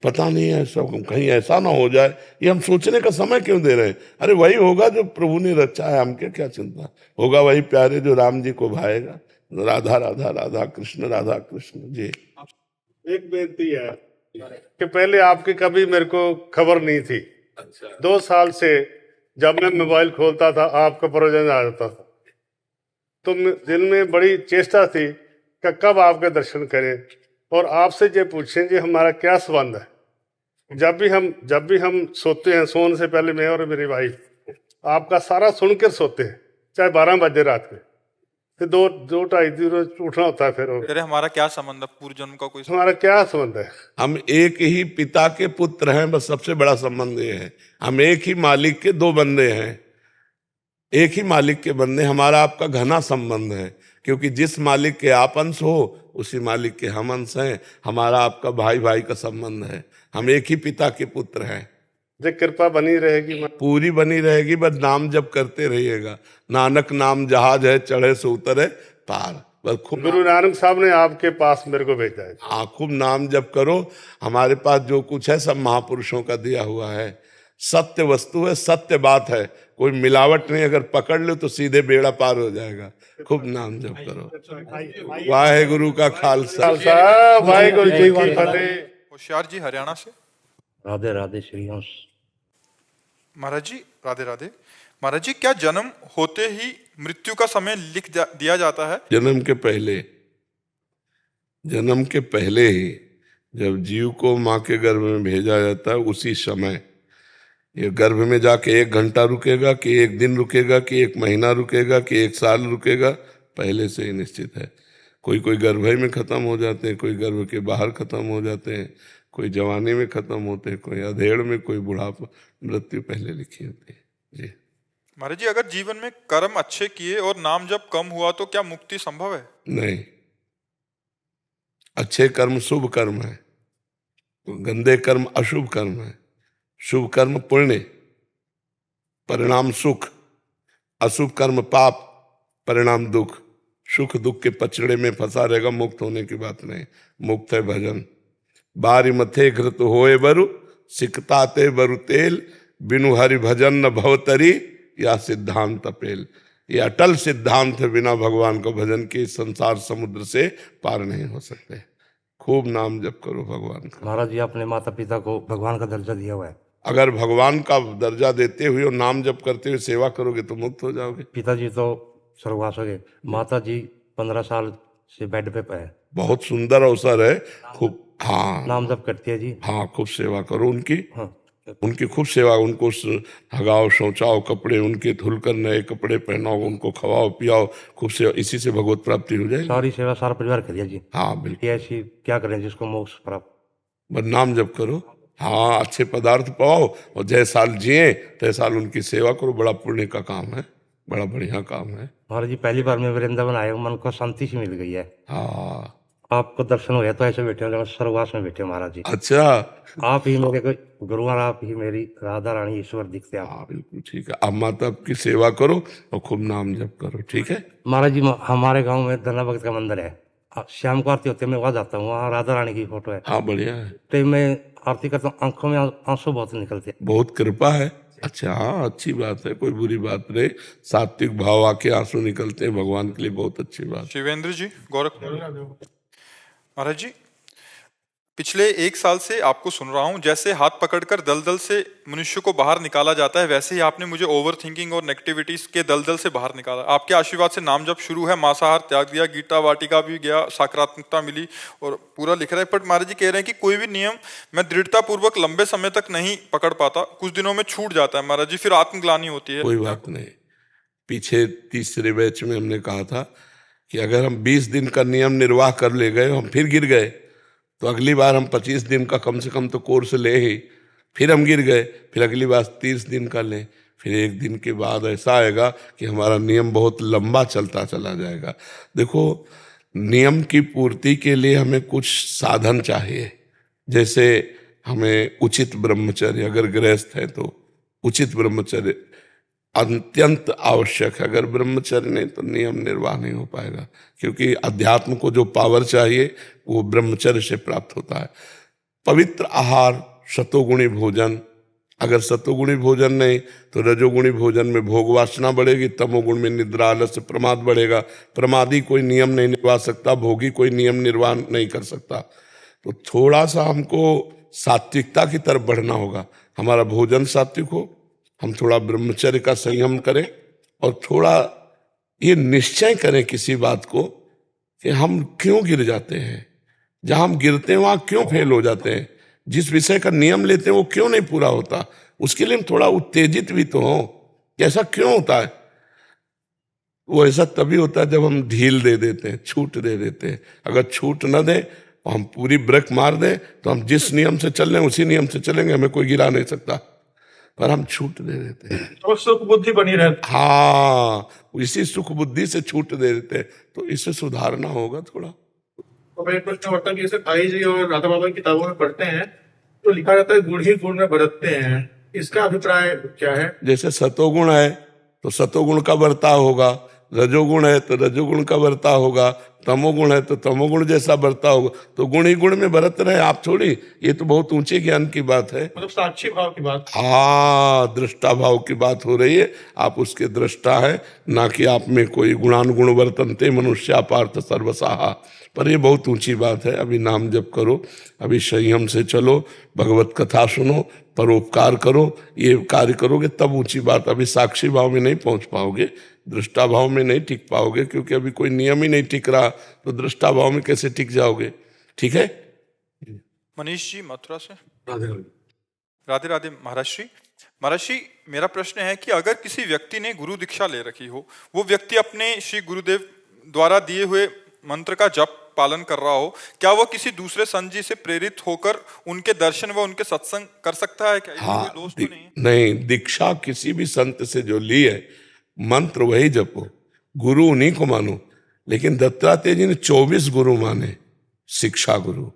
पता नहीं ऐसा, कहीं ऐसा ना हो जाए, ये हम सोचने का समय क्यों दे रहे हैं? अरे वही होगा जो प्रभु ने रचा है, हमके क्या चिंता होगा। वही प्यारे जो राम जी को भाएगा। राधा राधा राधा कृष्ण जी। एक बेनती है कि पहले आपकी कभी मेरे को खबर नहीं थी। 2 साल से जब मैं मोबाइल खोलता था आपका प्रवचन आ जाता था, तो दिल में बड़ी चेष्टा थी कि कब आपके दर्शन करें और आपसे ये पूछें जी हमारा क्या संबंध है। जब भी हम सोते हैं, सोने से पहले मैं और मेरी वाइफ आपका सारा सुनकर सोते हैं, चाहे 12 बजे रात में, फिर 2-2:30 उठना होता है। फिर हमारा क्या संबंध है? पूर्व जन्म का कोई हमारा क्या संबंध है? हम एक ही पिता के पुत्र हैं, बस सबसे बड़ा संबंध ये है। हम एक ही मालिक के 2 बंदे हैं, एक ही मालिक के बंदे। हमारा आपका घना संबंध है, क्योंकि जिस मालिक के आप अंश हो उसी मालिक के हम अंश हैं। हमारा आपका भाई भाई का संबंध है, हम एक ही पिता के पुत्र हैं। जो कृपा बनी रहेगी, पूरी बनी रहेगी, बस नाम जप करते रहिएगा। नानक नाम जहाज है, चढ़े से उतरे पार। बस खूब गुरु नानक साहब ने आपके पास मेरे को भेजा है। हाँ, खूब नाम जप करो। हमारे पास जो कुछ है सब महापुरुषों का दिया हुआ है, सत्य वस्तु है, सत्य बात है, कोई मिलावट नहीं। अगर पकड़ लो तो सीधे बेड़ा पार हो जाएगा। खूब नाम जप करो। वाहेगुरु का खालसा, वाहेगुरु जी की फतेह। होशियार जी हरियाणा से। राधे राधे श्री हंस। महाराज जी राधे राधे। महाराज जी, क्या जन्म होते ही मृत्यु का समय लिख दिया जाता है? जन्म के पहले ही जब जीव को माँ के गर्भ में भेजा जाता है, उसी समय ये गर्भ में जाके 1 घंटा रुकेगा कि 1 दिन रुकेगा कि 1 महीना रुकेगा कि 1 साल रुकेगा, पहले से ही निश्चित है। कोई कोई गर्भ में खत्म हो जाते हैं, कोई गर्भ के बाहर खत्म हो जाते हैं, कोई जवानी में खत्म होते हैं, कोई अधेड़ में, कोई बुढ़ापा, मृत्यु पहले लिखी होती है। जी महाराज जी, अगर जीवन में कर्म अच्छे किए और नाम जब कम हुआ तो क्या मुक्ति संभव है? नहीं, अच्छे कर्म शुभ कर्म है, गंदे कर्म अशुभ कर्म है। शुभ कर्म पुण्य, परिणाम सुख, अशुभ कर्म पाप, परिणाम दुख। सुख दुख के पचड़े में फंसा रहेगा, मुक्त होने की बात नहीं। मुक्त है भजन। बारी मथे घृत होए बरु, सिकताते बरु तेल, बिनु हरि भजन न भवतरी, या सिद्धांत अपेल। ये अटल सिद्धांत है, बिना भगवान का भजन के इस संसार समुद्र से पार नहीं हो सकते। खूब नाम जप करो भगवान का। महाराज जी, अपने माता पिता को भगवान का दर्जा दिया हुआ है। अगर भगवान का दर्जा देते हुए और नाम जप करते हुए सेवा करोगे तो मुक्त हो जाओगे। पिताजी तो स्वर्गवास हो गए, माता जी 15 साल से बेड पे है। बहुत सुंदर अवसर है, खूब। हाँ, नाम जप करती है जी। हाँ, खूब सेवा करो उनकी। हाँ, उनकी खूब सेवा, उनको हगाओ, शौचाओ, कपड़े उनके धुलकर नए कपड़े पहनाओ, उनको खवाओ पियाओ, खूब सेवा। इसी से भगवत प्राप्ति हो जाएगी। सारी सेवा सारा परिवार करिए जी। हाँ बिल्कुल। ये ऐसी क्या करें जिसको मोक्ष प्राप्त। बस नाम जप करो। हाँ, अच्छे पदार्थ पाओ और जय साल जिए तय साल उनकी सेवा करो। बड़ा पुण्य का काम है, बड़ा बढ़िया काम है। महाराज जी, पहली बार मैं वृंदावन आया हूँ, मन को शांति सी मिल गई है। हाँ, आपको दर्शन हुए तो ऐसे बैठे हो स्वर्गवास में बैठे महाराज जी। अच्छा। आप ही मेरे गुरु और आप ही मेरी राधा रानी ईश्वर दिखते हैं आप। हाँ बिल्कुल ठीक है। आप माता की सेवा करो और खूब नाम जप करो, ठीक है। महाराज जी, हमारे गांव में धना भगत का मंदिर है। शाम को आरती होती है, मैं वहां जाता हूँ, वहाँ राधा रानी की फोटो है। हाँ बढ़िया है। तो मैं आरती करता हूँ, आंखों में आंसू बहुत निकलते हैं। बहुत कृपा है। अच्छा, हाँ, अच्छी बात है, कोई बुरी बात नहीं। सात्विक भाव आके आंसू निकलते हैं भगवान के लिए, बहुत अच्छी बात। शिवेंद्र जी, गोरख महाराज जी, पिछले 1 साल से आपको सुन रहा हूं। जैसे हाथ पकड़कर दलदल से मनुष्य को बाहर निकाला जाता है, वैसे ही आपने मुझे ओवर थिंकिंग और नेगेटिविटीज के दलदल से बाहर निकाला। आपके आशीर्वाद से नाम जब शुरू है, मांसाहार त्याग दिया, गीता वाटिका भी गया, सकारात्मकता मिली और पूरा लिख रहे हैं। पर महाराज जी कह रहे हैं कि कोई भी नियम मैं दृढ़ता पूर्वक लंबे समय तक नहीं पकड़ पाता, कुछ दिनों में छूट जाता है महाराज जी, फिर आत्मग्लानि होती है। कोई बात नहीं। पीछे तीसरे बैच में हमने कहा था कि अगर हम 20 दिन का नियम निर्वाह कर ले गए, हम फिर गिर गए, तो अगली बार हम 25 दिन का कम से कम तो कोर्स ले ही। फिर हम गिर गए, फिर अगली बार 30 दिन का लें, फिर 1 दिन के बाद ऐसा आएगा कि हमारा नियम बहुत लंबा चलता चला जाएगा। देखो, नियम की पूर्ति के लिए हमें कुछ साधन चाहिए। जैसे हमें उचित ब्रह्मचर्य, अगर गृहस्थ है तो उचित ब्रह्मचर्य अत्यंत आवश्यक है। अगर ब्रह्मचर्य नहीं तो नियम निर्वाह नहीं हो पाएगा, क्योंकि अध्यात्म को जो पावर चाहिए वो ब्रह्मचर्य से प्राप्त होता है। पवित्र आहार, सतोगुणी भोजन। अगर सतोगुणी भोजन नहीं तो रजोगुणी भोजन में भोग वासना बढ़ेगी, तमोगुण में निद्रा आलस्य प्रमाद बढ़ेगा। प्रमादी कोई नियम नहीं निभा सकता, भोगी कोई नियम निर्वाह नहीं कर सकता। तो थोड़ा सा हमको सात्विकता की तरफ बढ़ना होगा। हमारा भोजन सात्विक हो, हम थोड़ा ब्रह्मचर्य का संयम करें और थोड़ा ये निश्चय करें किसी बात को कि हम क्यों गिर जाते हैं, जहां हम गिरते हैं वहां क्यों फेल हो जाते हैं, जिस विषय का नियम लेते हैं वो क्यों नहीं पूरा होता, उसके लिए हम थोड़ा उत्तेजित भी तो हों कि ऐसा क्यों होता है। वो ऐसा तभी होता है जब हम ढील दे देते हैं, छूट दे देते हैं। अगर छूट न दें, हम पूरी ब्रेक मार दें, तो हम जिस नियम से चल रहे हैं उसी नियम से चलेंगे, हमें कोई गिरा नहीं सकता। पर हम छूट दे देते हैं तो सुख बुद्धि बनी रहती। हाँ, इसी सुख बुद्धि से छूट दे देते हैं, तो इससे सुधारना होगा थोड़ा। तो मेरे प्रश्न होता है कि जैसे भाई जी और राधा बाबा की किताबों में पढ़ते हैं तो लिखा जाता है गुण ही गुण में बरतते हैं, इसका अभिप्राय क्या है? जैसे सतोगुण है तो सतोगुण का बर्ताव होगा, रजोगुण है तो रजोगुण का बर्ताव होगा, तमोगुण है तो तमोगुण जैसा बर्ताव होगा। तो गुण ही गुण में बरत रहे आप थोड़ी, ये तो बहुत ऊंचे ज्ञान की बात है। मतलब साक्षी भाव की बात। हाँ, दृष्टा भाव की बात हो रही है। आप उसके दृष्टा है, ना कि आप में कोई गुणानुगुण वर्तनते मनुष्य पार्थ सर्वसाहा। पर ये बहुत ऊंची बात है। अभी नाम जप करो, अभी संयम से चलो, भगवत कथा सुनो, परोपकार करो, ये कार्य करोगे तब ऊंची बात। अभी साक्षी भाव में नहीं पहुंच पाओगे, दृष्टा भाव में नहीं टिक पाओगे, क्योंकि अभी कोई नियम ही नहीं टिक रहा, तो दृष्टा भाव में कैसे टिक जाओगे। ठीक है। मनीष जी, मथुरा से। राधे राधे महाराज श्री। महाराज जी, मेरा प्रश्न है कि अगर किसी व्यक्ति ने गुरु दीक्षा ले रखी हो, वो व्यक्ति अपने श्री गुरुदेव द्वारा दिए हुए मंत्र का जप पालन कर रहा हो, क्या वो किसी दूसरे संत जी से प्रेरित होकर उनके दर्शन व उनके सत्संग कर सकता है? क्या इसमें हाँ, कोई दोष तो नहीं है? नहीं, दीक्षा किसी भी संत से जो ली है, मंत्र वही जपो, गुरु उन्हीं को मानो। लेकिन दत्तात्रेय जी ने 24 गुरु माने, शिक्षा गुरु,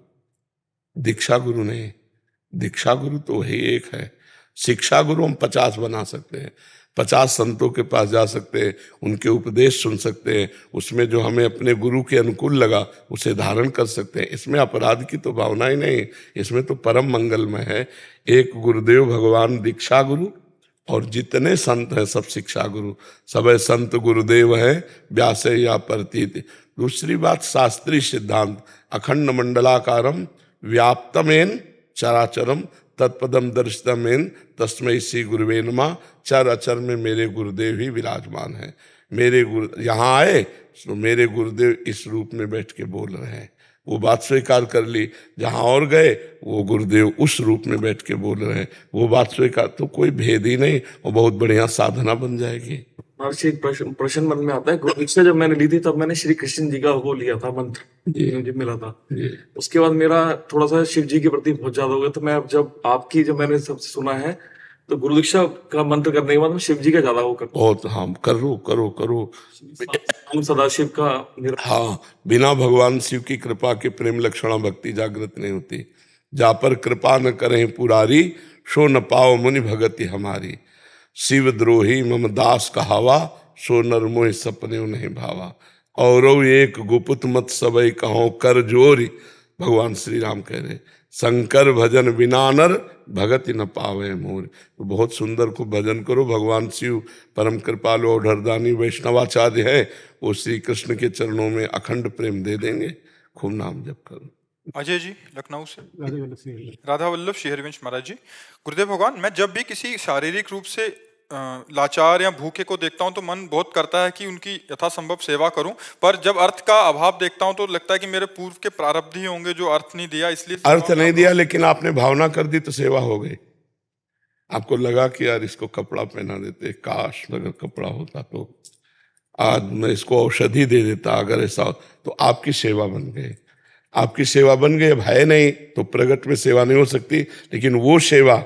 दीक्षा गुरु नहीं। दीक्षा गुरु तो वही एक है, शिक्षा गुरु हम 50 बना सकते हैं, 50 संतों के पास जा सकते हैं, उनके उपदेश सुन सकते हैं, उसमें जो हमें अपने गुरु के अनुकूल लगा उसे धारण कर सकते हैं। इसमें अपराध की तो भावना ही नहीं, इसमें तो परम मंगलमय है। एक गुरुदेव भगवान दीक्षा गुरु, और जितने संत हैं सब शिक्षा गुरु, सब संत गुरुदेव हैं, व्यास या प्रतीत। दूसरी बात, शास्त्रीय सिद्धांत, अखंड मंडलाकारम व्याप्तमेन चराचरम तत्पदम दर्शितमेन तस्मै श्री गुरुवे नमः। चर अचर में मेरे गुरुदेव ही विराजमान है। मेरे गुरु यहाँ आए तो मेरे गुरुदेव इस रूप में बैठ के बोल रहे हैं, वो बात स्वीकार कर ली। जहाँ और गए वो गुरुदेव उस रूप में बैठ के बोल रहे हैं, वो बात स्वीकार, तो कोई भेद ही नहीं, वो बहुत बढ़िया साधना बन जाएगी। महर्षि, एक प्रश्न मन में आता है। गुरु दीक्षा जब मैंने ली थी तब मैंने श्री कृष्ण जी का वो लिया था मंत्र, मुझे मिला था। उसके बाद मेरा थोड़ा सा शिव जी के प्रति बहुत ज्यादा हो गया, तो मैं अब जब मैंने सबसे सुना है तो गुरु दीक्षा का मंत्र करने के बाद मैं शिव जी का ज्यादा वो करता बहुत, हाँ, करो करो करो। सदाशिव का मेरा, हाँ, बिना भगवान शिव की कृपा के प्रेम लक्षणा भक्ति जागृत नहीं होती। जा पर कृपा न करें पुरारी, सो न पाओ मुनि भगति हमारी। शिव द्रोही मम दास कहावा, सो नर मोह सपने नहीं भावा। और एक गुपुत मत सबई कहो कर जोरी, भगवान श्री राम कह रहे, शंकर भजन बिना नर भगति न पावे मोर। तो बहुत सुंदर को भजन करो, भगवान शिव परम कृपालु और हरदानी वैष्णवाचार्य है, वो श्री कृष्ण के चरणों में अखंड प्रेम दे देंगे। खूब नाम जप करो। अजय जी लखनऊ से। राधा वल्लभ श्री हरिवंश महाराज जी, गुरुदेव भगवान, मैं जब भी किसी शारीरिक रूप से लाचार या भूखे को देखता हूं तो मन बहुत करता है कि उनकी यथासंभव सेवा करूं, पर जब अर्थ का अभाव देखता हूं तो लगता है कि मेरे पूर्व के प्रारब्ध ही होंगे जो अर्थ नहीं दिया, इसलिए अर्थ नहीं दिया, लेकिन आपने भावना कर दी तो सेवा हो गई। आपको लगा कि यार इसको कपड़ा पहना देते, काश अगर कपड़ा होता तो आज मैं इसको औषधि दे देता, अगर ऐसा तो आपकी सेवा बन गई। आपकी सेवा बन गई। अब है नहीं तो प्रगट में सेवा नहीं हो सकती, लेकिन वो सेवा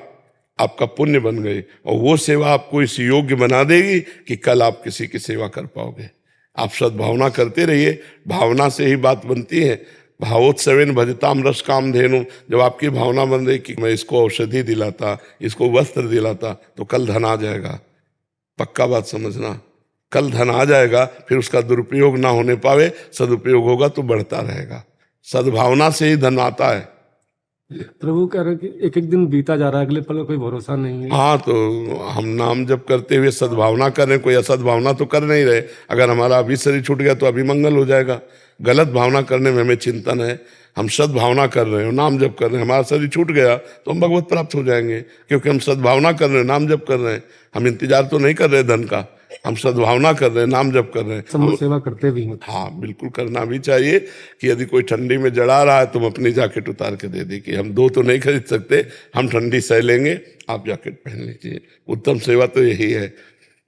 आपका पुण्य बन गई, और वो सेवा आपको इस योग्य बना देगी कि कल आप किसी की सेवा कर पाओगे। आप सद्भावना करते रहिए, भावना से ही बात बनती है। भावोत्सवेन भजताम रस काम धेनु, जब आपकी भावना बन रही कि मैं इसको औषधि दिलाता, इसको वस्त्र दिलाता, तो कल धन आ जाएगा। पक्का बात समझना, कल धन आ जाएगा, फिर उसका दुरुपयोग ना होने पावे, सदुपयोग होगा तो बढ़ता रहेगा। सद्भावना से ही धन आता है। प्रभु कह रहे कि एक एक दिन बीता जा रहा है, अगले पल का कोई भरोसा नहीं है। हाँ, तो हम नाम जप करते हुए सद्भावना कर रहे हैं, कोई असद्भावना तो कर नहीं रहे। अगर हमारा अभी शरीर छूट गया तो अभी मंगल हो जाएगा। गलत भावना करने में हमें चिंतन है। हम सद्भावना कर रहे हैं, नाम जप कर रहे हैं, हमारा शरीर छूट गया तो हम भगवत प्राप्त हो जाएंगे, क्योंकि हम सद्भावना कर रहे हैं, नाम जप कर रहे हैं। हम इंतजार तो नहीं कर रहे धन का, हम सद्भावना कर रहे हैं, नाम जप कर रहे हैं, समूह सेवा करते भी हैं। हाँ, बिल्कुल करना भी चाहिए। कि यदि कोई ठंडी में जड़ा रहा है तुम अपनी जैकेट उतार के दे दी कि हम 2 तो नहीं खरीद सकते, हम ठंडी सह लेंगे, आप जैकेट पहन लीजिए। उत्तम सेवा तो यही है।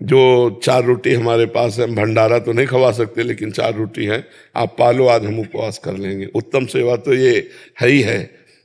जो 4 रोटी हमारे पास है, हम भंडारा तो नहीं खवा सकते, लेकिन 4 रोटी है, आप पालो, आज हम उपवास कर लेंगे। उत्तम सेवा तो ये है ही है।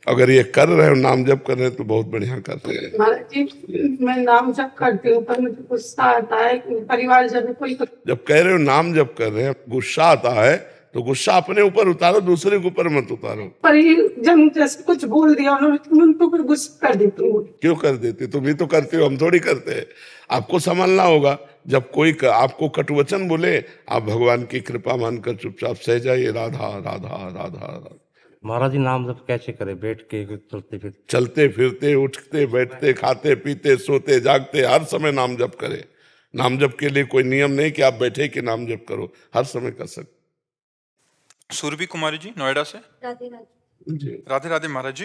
अगर ये कर रहे हो, नाम जप कर रहे हैं, तो बहुत बढ़िया कर रहे हैं। महाराज जी, मैं नाम जप करती हूँ पर मुझे गुस्सा आता है कि परिवार जन कोई, जब कह रहे हो नाम जप कर रहे हैं, गुस्सा आता है तो गुस्सा अपने ऊपर उतारो, दूसरे के ऊपर मत उतारो। परिजन जैसे कुछ बोल दिया उन्होंने, उनको फिर गुस्सा कर देती हूँ। क्यों कर देते? तुम भी तो करते हो, हम थोड़ी करते हैं। आपको संभालना होगा। जब कोई आपको कटुवचन बोले, आप भगवान की कृपा मानकर चुपचाप सह जाइए, राधा राधा राधा राधा। महाराज जी, नाम जब कैसे करे? बैठ के, चलते फिरते? चलते फिरते, उठते बैठते, खाते पीते, सोते जागते, हर समय नाम जप करे। नाम जप के लिए कोई नियम नहीं कि आप बैठे कि नाम जप करो, हर समय कर सकते। सुरभि कुमारी जी नोएडा से। राधे राधे। राधे राधे महाराज जी।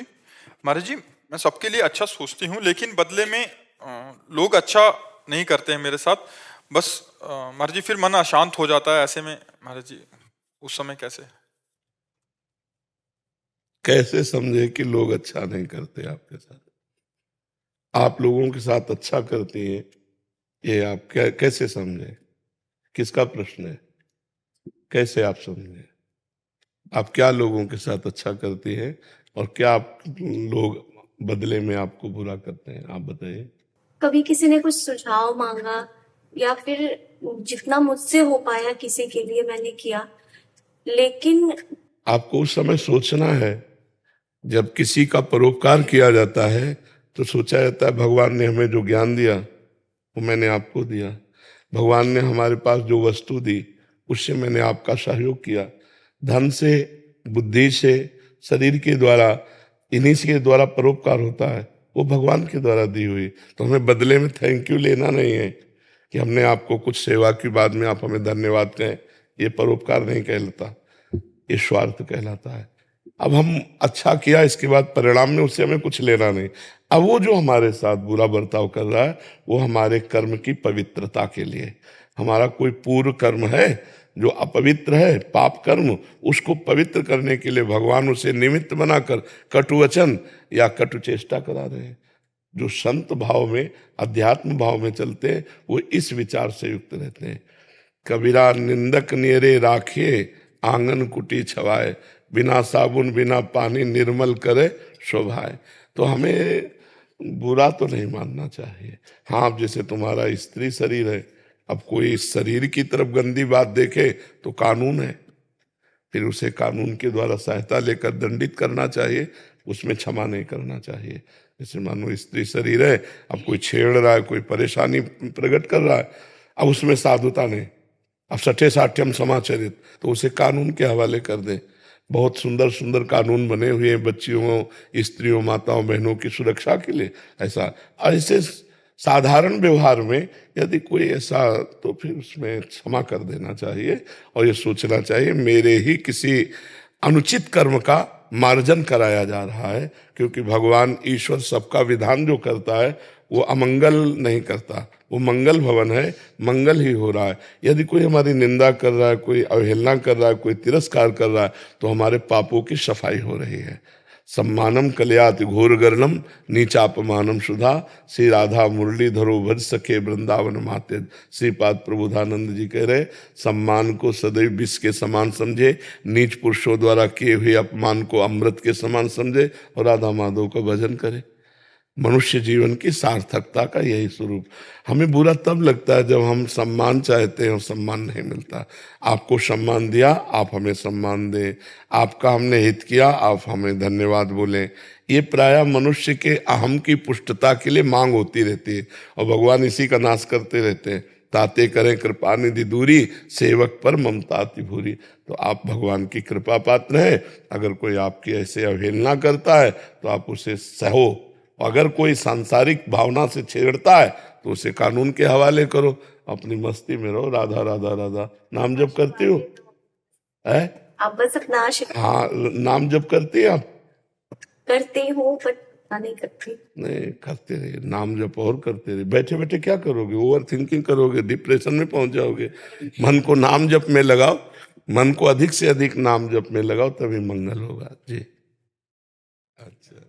महाराज जी, मैं सबके लिए अच्छा सोचती हूँ, लेकिन बदले में लोग अच्छा नहीं करते हैं मेरे साथ। बस महाराज जी, फिर मन अशांत हो जाता है। ऐसे में महाराज जी, उस समय कैसे समझे कि लोग अच्छा नहीं करते आपके साथ? आप लोगों के साथ अच्छा करती हैं, ये आप क्या कैसे समझे? किसका प्रश्न है? कैसे आप समझे? आप क्या लोगों के साथ अच्छा करती हैं और क्या आप लोग बदले में आपको बुरा करते हैं? आप बताइए। कभी किसी ने कुछ सुझाव मांगा या फिर जितना मुझसे हो पाया किसी के लिए मैंने किया, लेकिन आपको उस समय सोचना है, जब किसी का परोपकार किया जाता है तो सोचा जाता है भगवान ने हमें जो ज्ञान दिया वो मैंने आपको दिया, भगवान ने हमारे पास जो वस्तु दी उससे मैंने आपका सहयोग किया, धन से, बुद्धि से, शरीर के द्वारा, इन्हीं के द्वारा परोपकार होता है, वो भगवान के द्वारा दी हुई। तो हमें बदले में थैंक यू लेना नहीं है कि हमने आपको कुछ सेवा की बाद में आप हमें धन्यवाद कहें, ये परोपकार नहीं कहलाता, ये स्वार्थ कहलाता है। अब हम अच्छा किया, इसके बाद परिणाम में उससे हमें कुछ लेना नहीं। अब वो जो हमारे साथ बुरा बर्ताव कर रहा है वो हमारे कर्म की पवित्रता के लिए, हमारा कोई पूर्व कर्म है जो अपवित्र है, पाप कर्म, उसको पवित्र करने के लिए भगवान उसे निमित्त बनाकर कटु वचन या कटु चेष्टा करा रहे हैं। जो संत भाव में, अध्यात्म भाव में चलते हैं वो इस विचार से युक्त रहते हैं। कबीरा निंदक नेरे राखे आंगन कुटी छवाए, बिना साबुन बिना पानी निर्मल करे शोभाए। तो हमें बुरा तो नहीं मानना चाहिए। हाँ, अब जैसे तुम्हारा स्त्री शरीर है, अब कोई शरीर की तरफ गंदी बात देखे तो कानून है, फिर उसे कानून के द्वारा सहायता लेकर दंडित करना चाहिए, उसमें क्षमा नहीं करना चाहिए। जैसे मानो स्त्री शरीर है, अब कोई छेड़ रहा है, कोई परेशानी प्रकट कर रहा है, अब उसमें साधुता नहीं, अब सठे साठ्यम समाचरित, तो उसे कानून के हवाले कर दे। बहुत सुंदर सुंदर कानून बने हुए हैं बच्चियों, स्त्रियों, माताओं, बहनों की सुरक्षा के लिए। ऐसे साधारण व्यवहार में यदि कोई ऐसा, तो फिर उसमें क्षमा कर देना चाहिए और ये सोचना चाहिए मेरे ही किसी अनुचित कर्म का मार्जन कराया जा रहा है, क्योंकि भगवान ईश्वर सबका विधान जो करता है वो अमंगल नहीं करता, वो मंगल भवन है, मंगल ही हो रहा है। यदि कोई हमारी निंदा कर रहा है, कोई अवहेलना कर रहा है, कोई तिरस्कार कर रहा है, तो हमारे पापों की सफाई हो रही है। सम्मानम कल्याति घोर गर्णम नीचापमानम सुधा, श्री राधा मुरलीधरो भज सके वृंदावन माते। श्रीपाद प्रबोधानंद जी कह रहे, सम्मान को सदैव विष के समान समझे, नीच पुरुषों द्वारा किए हुए अपमान को अमृत के समान समझे और राधा माधव का भजन करे। मनुष्य जीवन की सार्थकता का यही स्वरूप। हमें बुरा तब लगता है जब हम सम्मान चाहते हैं और सम्मान नहीं मिलता। आपको सम्मान दिया, आप हमें सम्मान दें, आपका हमने हित किया, आप हमें धन्यवाद बोलें। ये प्रायः मनुष्य के अहम की पुष्टता के लिए मांग होती रहती है और भगवान इसी का नाश करते रहते हैं। ताते करें कृपा निधि दूरी, सेवक पर ममता अति भूरी। तो आप भगवान की कृपा पात्र हैं। अगर कोई आपकी ऐसे अवहेलना करता है तो आप उसे सहो, अगर कोई सांसारिक भावना से छेड़ता है तो उसे कानून के हवाले करो, अपनी मस्ती में रहो। राधा राधा राधा नाम जप करती हो? है आप बस अपना हाँ, नाम जप करती है आप? करती हूँ पर नहीं करती। नहीं, करते रहिए, नाम जप और करते रहिए। बैठे बैठे क्या करोगे? ओवर थिंकिंग करोगे, डिप्रेशन में पहुंच जाओगे। मन को नाम जप में लगाओ, मन को अधिक से अधिक नाम जप में लगाओ, तभी मंगल होगा जी। अच्छा,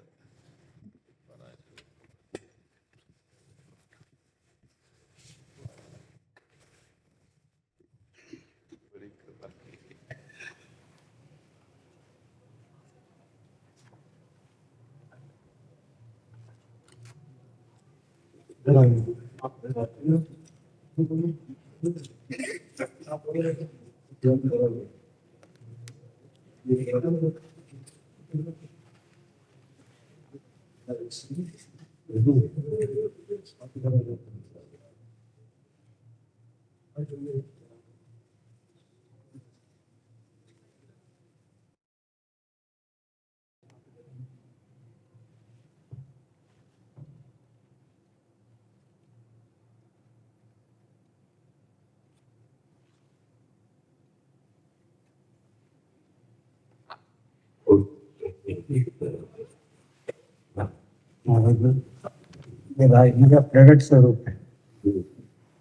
भाई मेरा प्रकट स्वरूप है।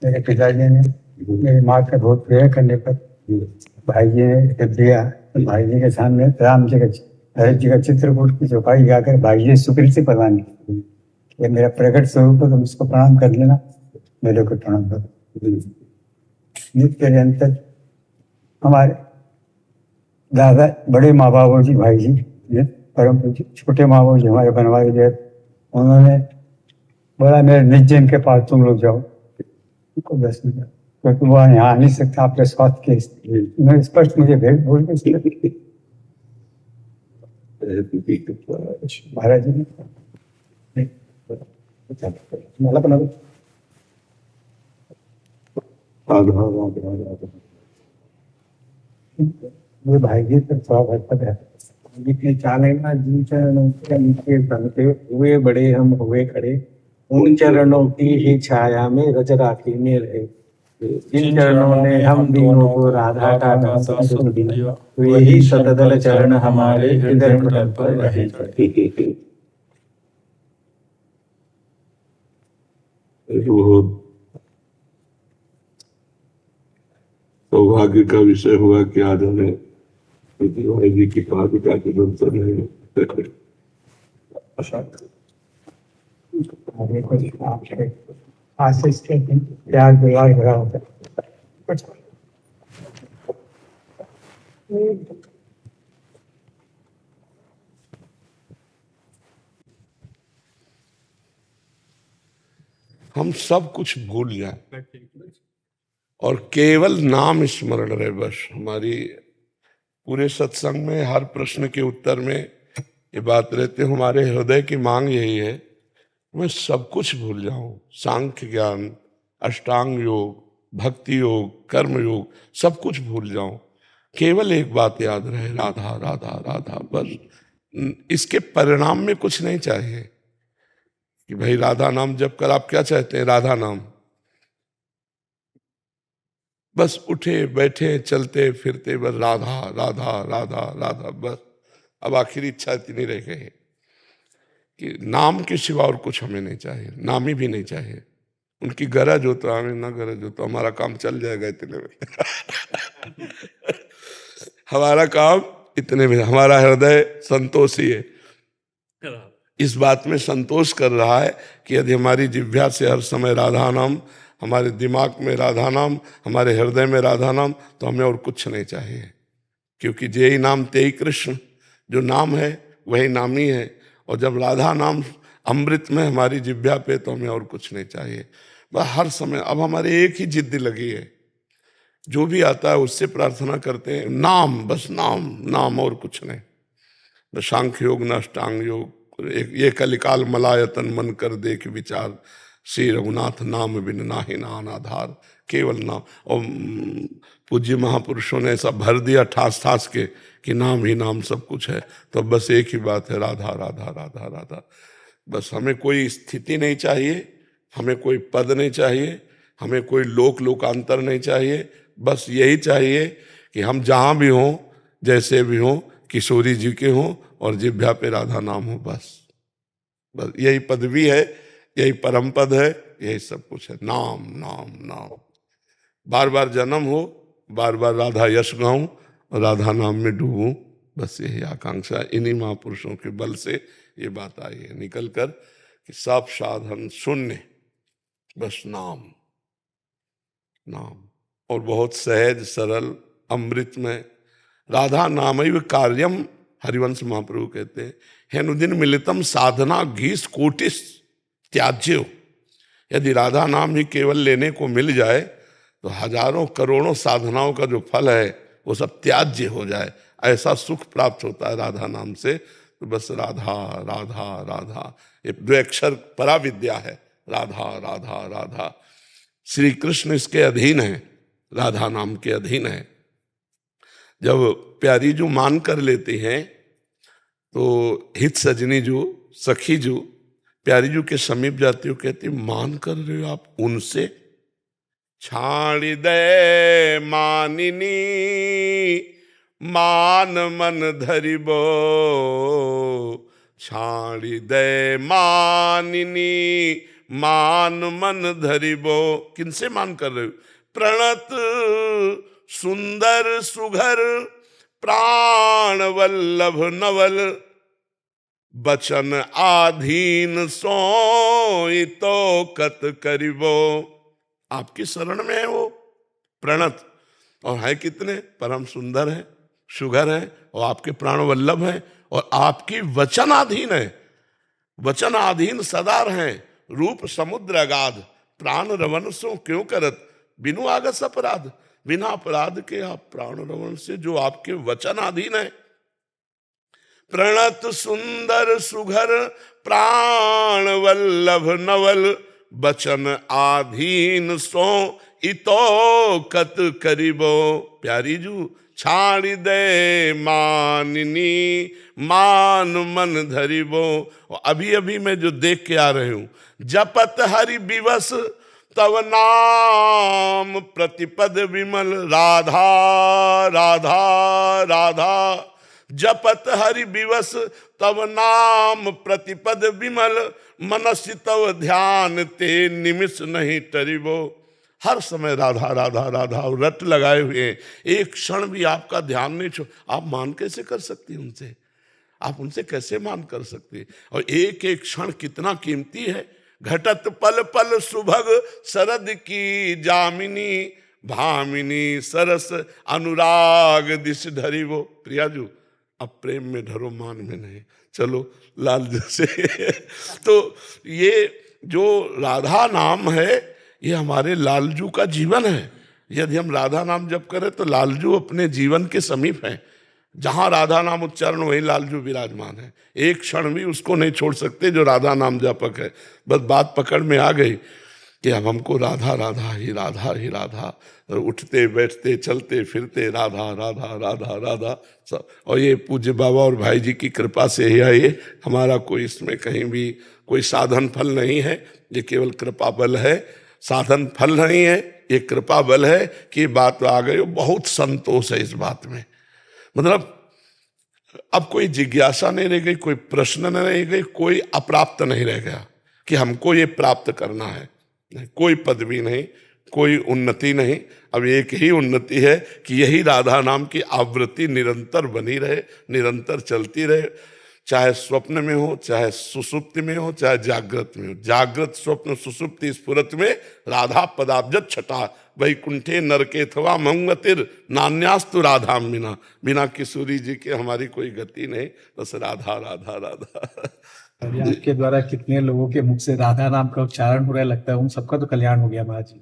मेरे पिताजी ने मेरी माँ का बहुत प्रेयर करने पर भाई जी ने जब दिया तो भाई जी के सामने राम जी का, भरत जी का चित्रकूट की चौपाई गाकर भाई जी स्वीकृति प्रदान की। ये मेरा प्रकट स्वरूप है, तुम इसको प्रणाम कर लेना, मेरे को प्रणाम करो। नित्य निरंतर हमारे दादा बड़े माँ बाबू जी, भाई जी, ये परम पूज्य छोटे माँ बाबू जी हमारे बनवारी गए, उन्होंने बोला मेरे निज्जन के पास तुम लोग जाओ, उनको दर्शन दिया, क्योंकि वो यहाँ आ नहीं सकता आपके स्वास्थ्य के स्थिति में। स्पष्ट मुझे भेद बोल के महाराज जी ने बना ये भाई जी पर थोड़ा भरपद है। जितने चालेगा जिन चरणों के नीचे बनते हुए बड़े हम हुए खड़े, उन चरणों की ही छाया में रज राखी में रहे। जिन चरणों ने हम दोनों को राधा का नाम सुन दिया, वे ही सतदल चरण हमारे हृदय पटल पर रहे। सौभाग्य का विषय हुआ कि आज हमें भाई जी की पादुका के दर्शन है। आशीष के प्यार दुलार भरा होता है। हम सब कुछ भूल जाए और केवल नाम स्मरण रहे बस। हमारी पूरे सत्संग में हर प्रश्न के उत्तर में ये बात रहती है, हमारे हृदय की मांग यही है, मैं सब कुछ भूल जाऊं, सांख्य ज्ञान, अष्टांग योग, भक्ति योग, कर्म योग, सब कुछ भूल जाऊं, केवल एक बात याद रहे, राधा राधा राधा बस। इसके परिणाम में कुछ नहीं चाहिए कि भाई राधा नाम जप कर आप क्या चाहते हैं, राधा नाम, बस उठे बैठे चलते फिरते बस राधा राधा राधा राधा बस। अब आखिरी इच्छा इतनी रह गई कि नाम के सिवा और कुछ हमें नहीं चाहिए, नाम ही भी नहीं चाहिए। उनकी गरज हो तो हमें, ना गरज हो तो हमारा काम चल जाएगा इतने में। हमारा काम इतने में, हमारा हृदय संतोषी है, इस बात में संतोष कर रहा है कि यदि हमारी जिह्वा से हर समय राधा नाम, हमारे दिमाग में राधा नाम, हमारे हृदय में राधा नाम, तो हमें और कुछ नहीं चाहिए। क्योंकि जेहि नाम तेहि कृष्ण, जो नाम है वही नामी है। और जब राधा नाम अमृत में हमारी जिह्वा पे, तो हमें और कुछ नहीं चाहिए। बस हर समय अब हमारी एक ही जिद्द लगी है, जो भी आता है उससे प्रार्थना करते हैं, नाम, बस नाम नाम और कुछ नहीं। न सांख्य योग न अष्टांग योग, ये कलिकाल मलायतन मन कर देख विचार, श्री रघुनाथ नाम बिन नाहि नान आधार, केवल नाम। और पूज्य महापुरुषों ने ऐसा भर दिया ठास ठास के कि नाम ही नाम सब कुछ है। तो बस एक ही बात है, राधा राधा राधा राधा। बस हमें कोई स्थिति नहीं चाहिए, हमें कोई पद नहीं चाहिए, हमें कोई लोकांतर नहीं चाहिए। बस यही चाहिए कि हम जहाँ भी हों, जैसे भी हों, किशोरी जी के हों और जिह्वा पे राधा नाम हो। बस बस यही पदवी है, यही परम पद है, यही सब कुछ है। नाम नाम नाम, बार बार जन्म हो, बार बार राधा यश गाऊं और राधा नाम में डूबूं, बस यही आकांक्षा। इन्हीं महापुरुषों के बल से ये बात आई है निकल कर कि सब साधन शून्य, बस नाम नाम। और बहुत सहज सरल अमृत में राधा नामैव कार्यम, हरिवंश महाप्रभु कहते हैं, हेनुदिन मिलितम साधना घीस कोटिस त्याज्यो। यदि राधा नाम ही केवल लेने को मिल जाए तो हजारों करोड़ों साधनाओं का जो फल है वो सब त्याज्य हो जाए। ऐसा सुख प्राप्त होता है राधा नाम से। तो बस राधा राधा राधा, ये द्वैक्षर पराविद्या है, राधा राधा राधा। श्री कृष्ण इसके अधीन है, राधा नाम के अधीन है। जब प्यारी जो मान कर लेती हैं तो हित सजनी जो, सखी जो प्यारी जो के समीप जाती हो, कहती मान कर रहे हो आप उनसे, छाड़ी दे मानिनी मान मन धरिबो, छाड़ी दे मानिनी मान मन धरिबो। किनसे मान कर रहे हो? प्रणत सुंदर सुघर प्राण वल्लभ नवल, बचन आधीन सोई तो कत करिबो। आपकी शरण में है वो प्रणत, और है कितने परम सुंदर है, सुघर है, और आपके प्राण वल्लभ है, और आपकी वचनाधीन है। वचनाधीन सदा हैं, रूप समुद्र अगाध, प्राण रवन सो क्यों करत, बिनु आगस अपराध। बिना अपराध के आप प्राण रवन से, जो आपके वचनाधीन है। प्रणत सुंदर सुघर प्राण वल्लभ नवल, बचन आधीन सो इतो कत करिबो। प्यारी जू छाड़ी दे माननी, मान मन धरिबो। अभी अभी मैं जो देख के आ रही हूं, जपत हरि विवश तव नाम प्रतिपद विमल, राधा राधा राधा। जपत हरि विवश तव नाम प्रतिपद विमल, मनसि तव ध्यान ते निमिष नहीं टरिबो। हर समय राधा राधा राधा रट लगाए हुए, एक क्षण भी आपका ध्यान नहीं छोड़। आप मान कैसे कर सकती उनसे, आप उनसे कैसे मान कर सकते। और एक एक क्षण कितना कीमती है। घटत पल पल सुभग शरद की जामिनी, भामिनी सरस अनुराग दिश धरी वो। प्रियाजू अब प्रेम में धरो मान में नहीं, चलो लाल जैसे। तो ये जो राधा नाम है, ये हमारे लालजू का जीवन है। यदि हम राधा नाम जप करें तो लालजू अपने जीवन के समीप हैं। जहां राधा नाम उच्चारण वहीं लालजू विराजमान है। एक क्षण भी उसको नहीं छोड़ सकते जो राधा नाम जापक है। बस बात पकड़ में आ गई कि अब हमको राधा राधा ही राधा ही राधा, उठते बैठते चलते फिरते राधा राधा राधा राधा सब। और ये पूज्य बाबा और भाई जी की कृपा से ही है। ये हमारा कोई इसमें कहीं भी कोई साधन फल नहीं है, ये केवल कृपा बल है। साधन फल नहीं है, ये कृपा बल है कि बात आ गई। बहुत संतोष है इस बात में। मतलब अब कोई जिज्ञासा नहीं रह गई, कोई प्रश्न नहीं रह गई, कोई अप्राप्त नहीं रह गया कि हमको ये प्राप्त करना है। कोई पदवी नहीं, कोई उन्नति नहीं। अब एक ही उन्नति है कि यही राधा नाम की आवृत्ति निरंतर बनी रहे, निरंतर चलती रहे। चाहे स्वप्न में हो, चाहे सुसुप्ति में हो, चाहे जागृत में हो। जागृत स्वप्न सुसुप्ति स्फुरत में राधा पदाब्जत छटा, वैकुंठे नरके थवा मंगतिर नान्यास्तु राधा बिना। बिना किशोरी जी के हमारी कोई गति नहीं, बस राधा राधा राधा। अभी आपके द्वारा कितने लोगों के मुख से राधा नाम का उच्चारण हो रहा है, लगता है उन सबका तो कल्याण हो गया महाराज जी।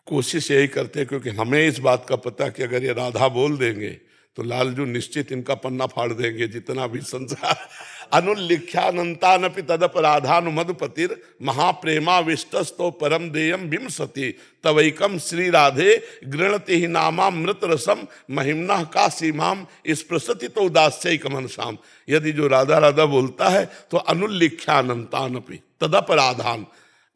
कोशिश यही करते हैं, क्योंकि हमें इस बात का पता कि अगर ये राधा बोल देंगे तो लालजू निश्चित इनका पन्ना फाड़ देंगे। जितना भी संसार अनुलिख्यानंतानपि तदप राधानुमदपतिर महाप्रेमाविष्टस्तो परम देयम विमसति तवैकम श्री राधे गृणति ही नामामृत रसम महिम्ना का सीमाम स्पृशति तो उदास्यकमन शाम। यदि जो राधा राधा बोलता है तो अनुलिख्यानंतानपि तदप राधान,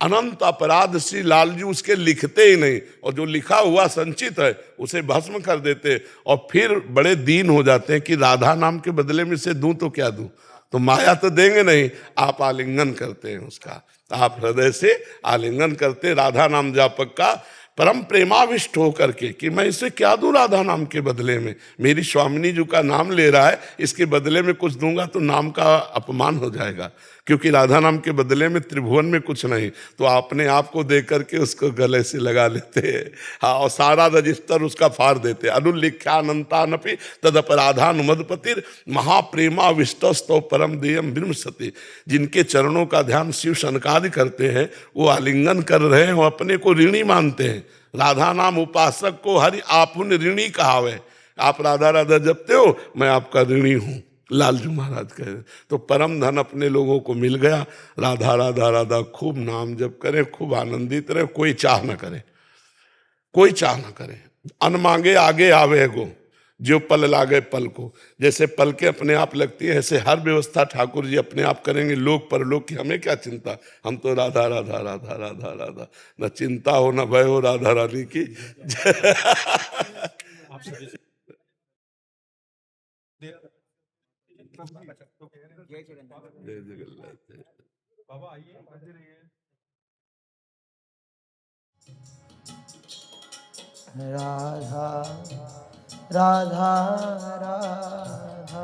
अनंत अपराध श्री लालजू उसके लिखते ही नहीं, और जो लिखा हुआ संचित है उसे भस्म कर देते, और फिर बड़े दीन हो जाते हैं कि राधा नाम के बदले में से दूं तो क्या दूं। तो माया तो देंगे नहीं, आप आलिंगन करते हैं उसका, आप हृदय से आलिंगन करते राधा नाम जापक का, परम प्रेमाविष्ट होकर के कि मैं इसे क्या दूं राधा नाम के बदले में। मेरी स्वामिनी जी का नाम ले रहा है, इसके बदले में कुछ दूंगा तो नाम का अपमान हो जाएगा, क्योंकि राधा नाम के बदले में त्रिभुवन में कुछ नहीं। तो अपने आप को दे करके उसको गले से लगा लेते हैं, हाँ, और सारा रजिस्टर उसका फाड़ देते। अनुलिख्यानंतानपि तदपराधानुमदपतिर महाप्रेमाविष्टस्तो परम देयम विमसति। जिनके चरणों का ध्यान शिव शनकादि करते हैं, वो आलिंगन कर रहे हैं, वो अपने को ऋणी मानते हैं। राधा नाम उपासक को हरि आपुन ऋणी कहावे। आप राधा राधा जपते हो, मैं आपका ऋणी हूं, लालजू महाराज कहे। तो परम धन अपने लोगों को मिल गया। राधा राधा राधा खूब नाम जप करें, खूब आनंदित रहे, कोई चाह न करे, कोई चाह न करे। अन मांगे आगे आवे गो, जो पल लागे पल को। जैसे पल के अपने आप लगती है, ऐसे हर व्यवस्था ठाकुर जी अपने आप करेंगे। लोक परलोक की हमें क्या चिंता, हम तो राधा राधा राधा राधा राधा, न चिंता हो न भय हो राधा रानी की। राधा राधा राधा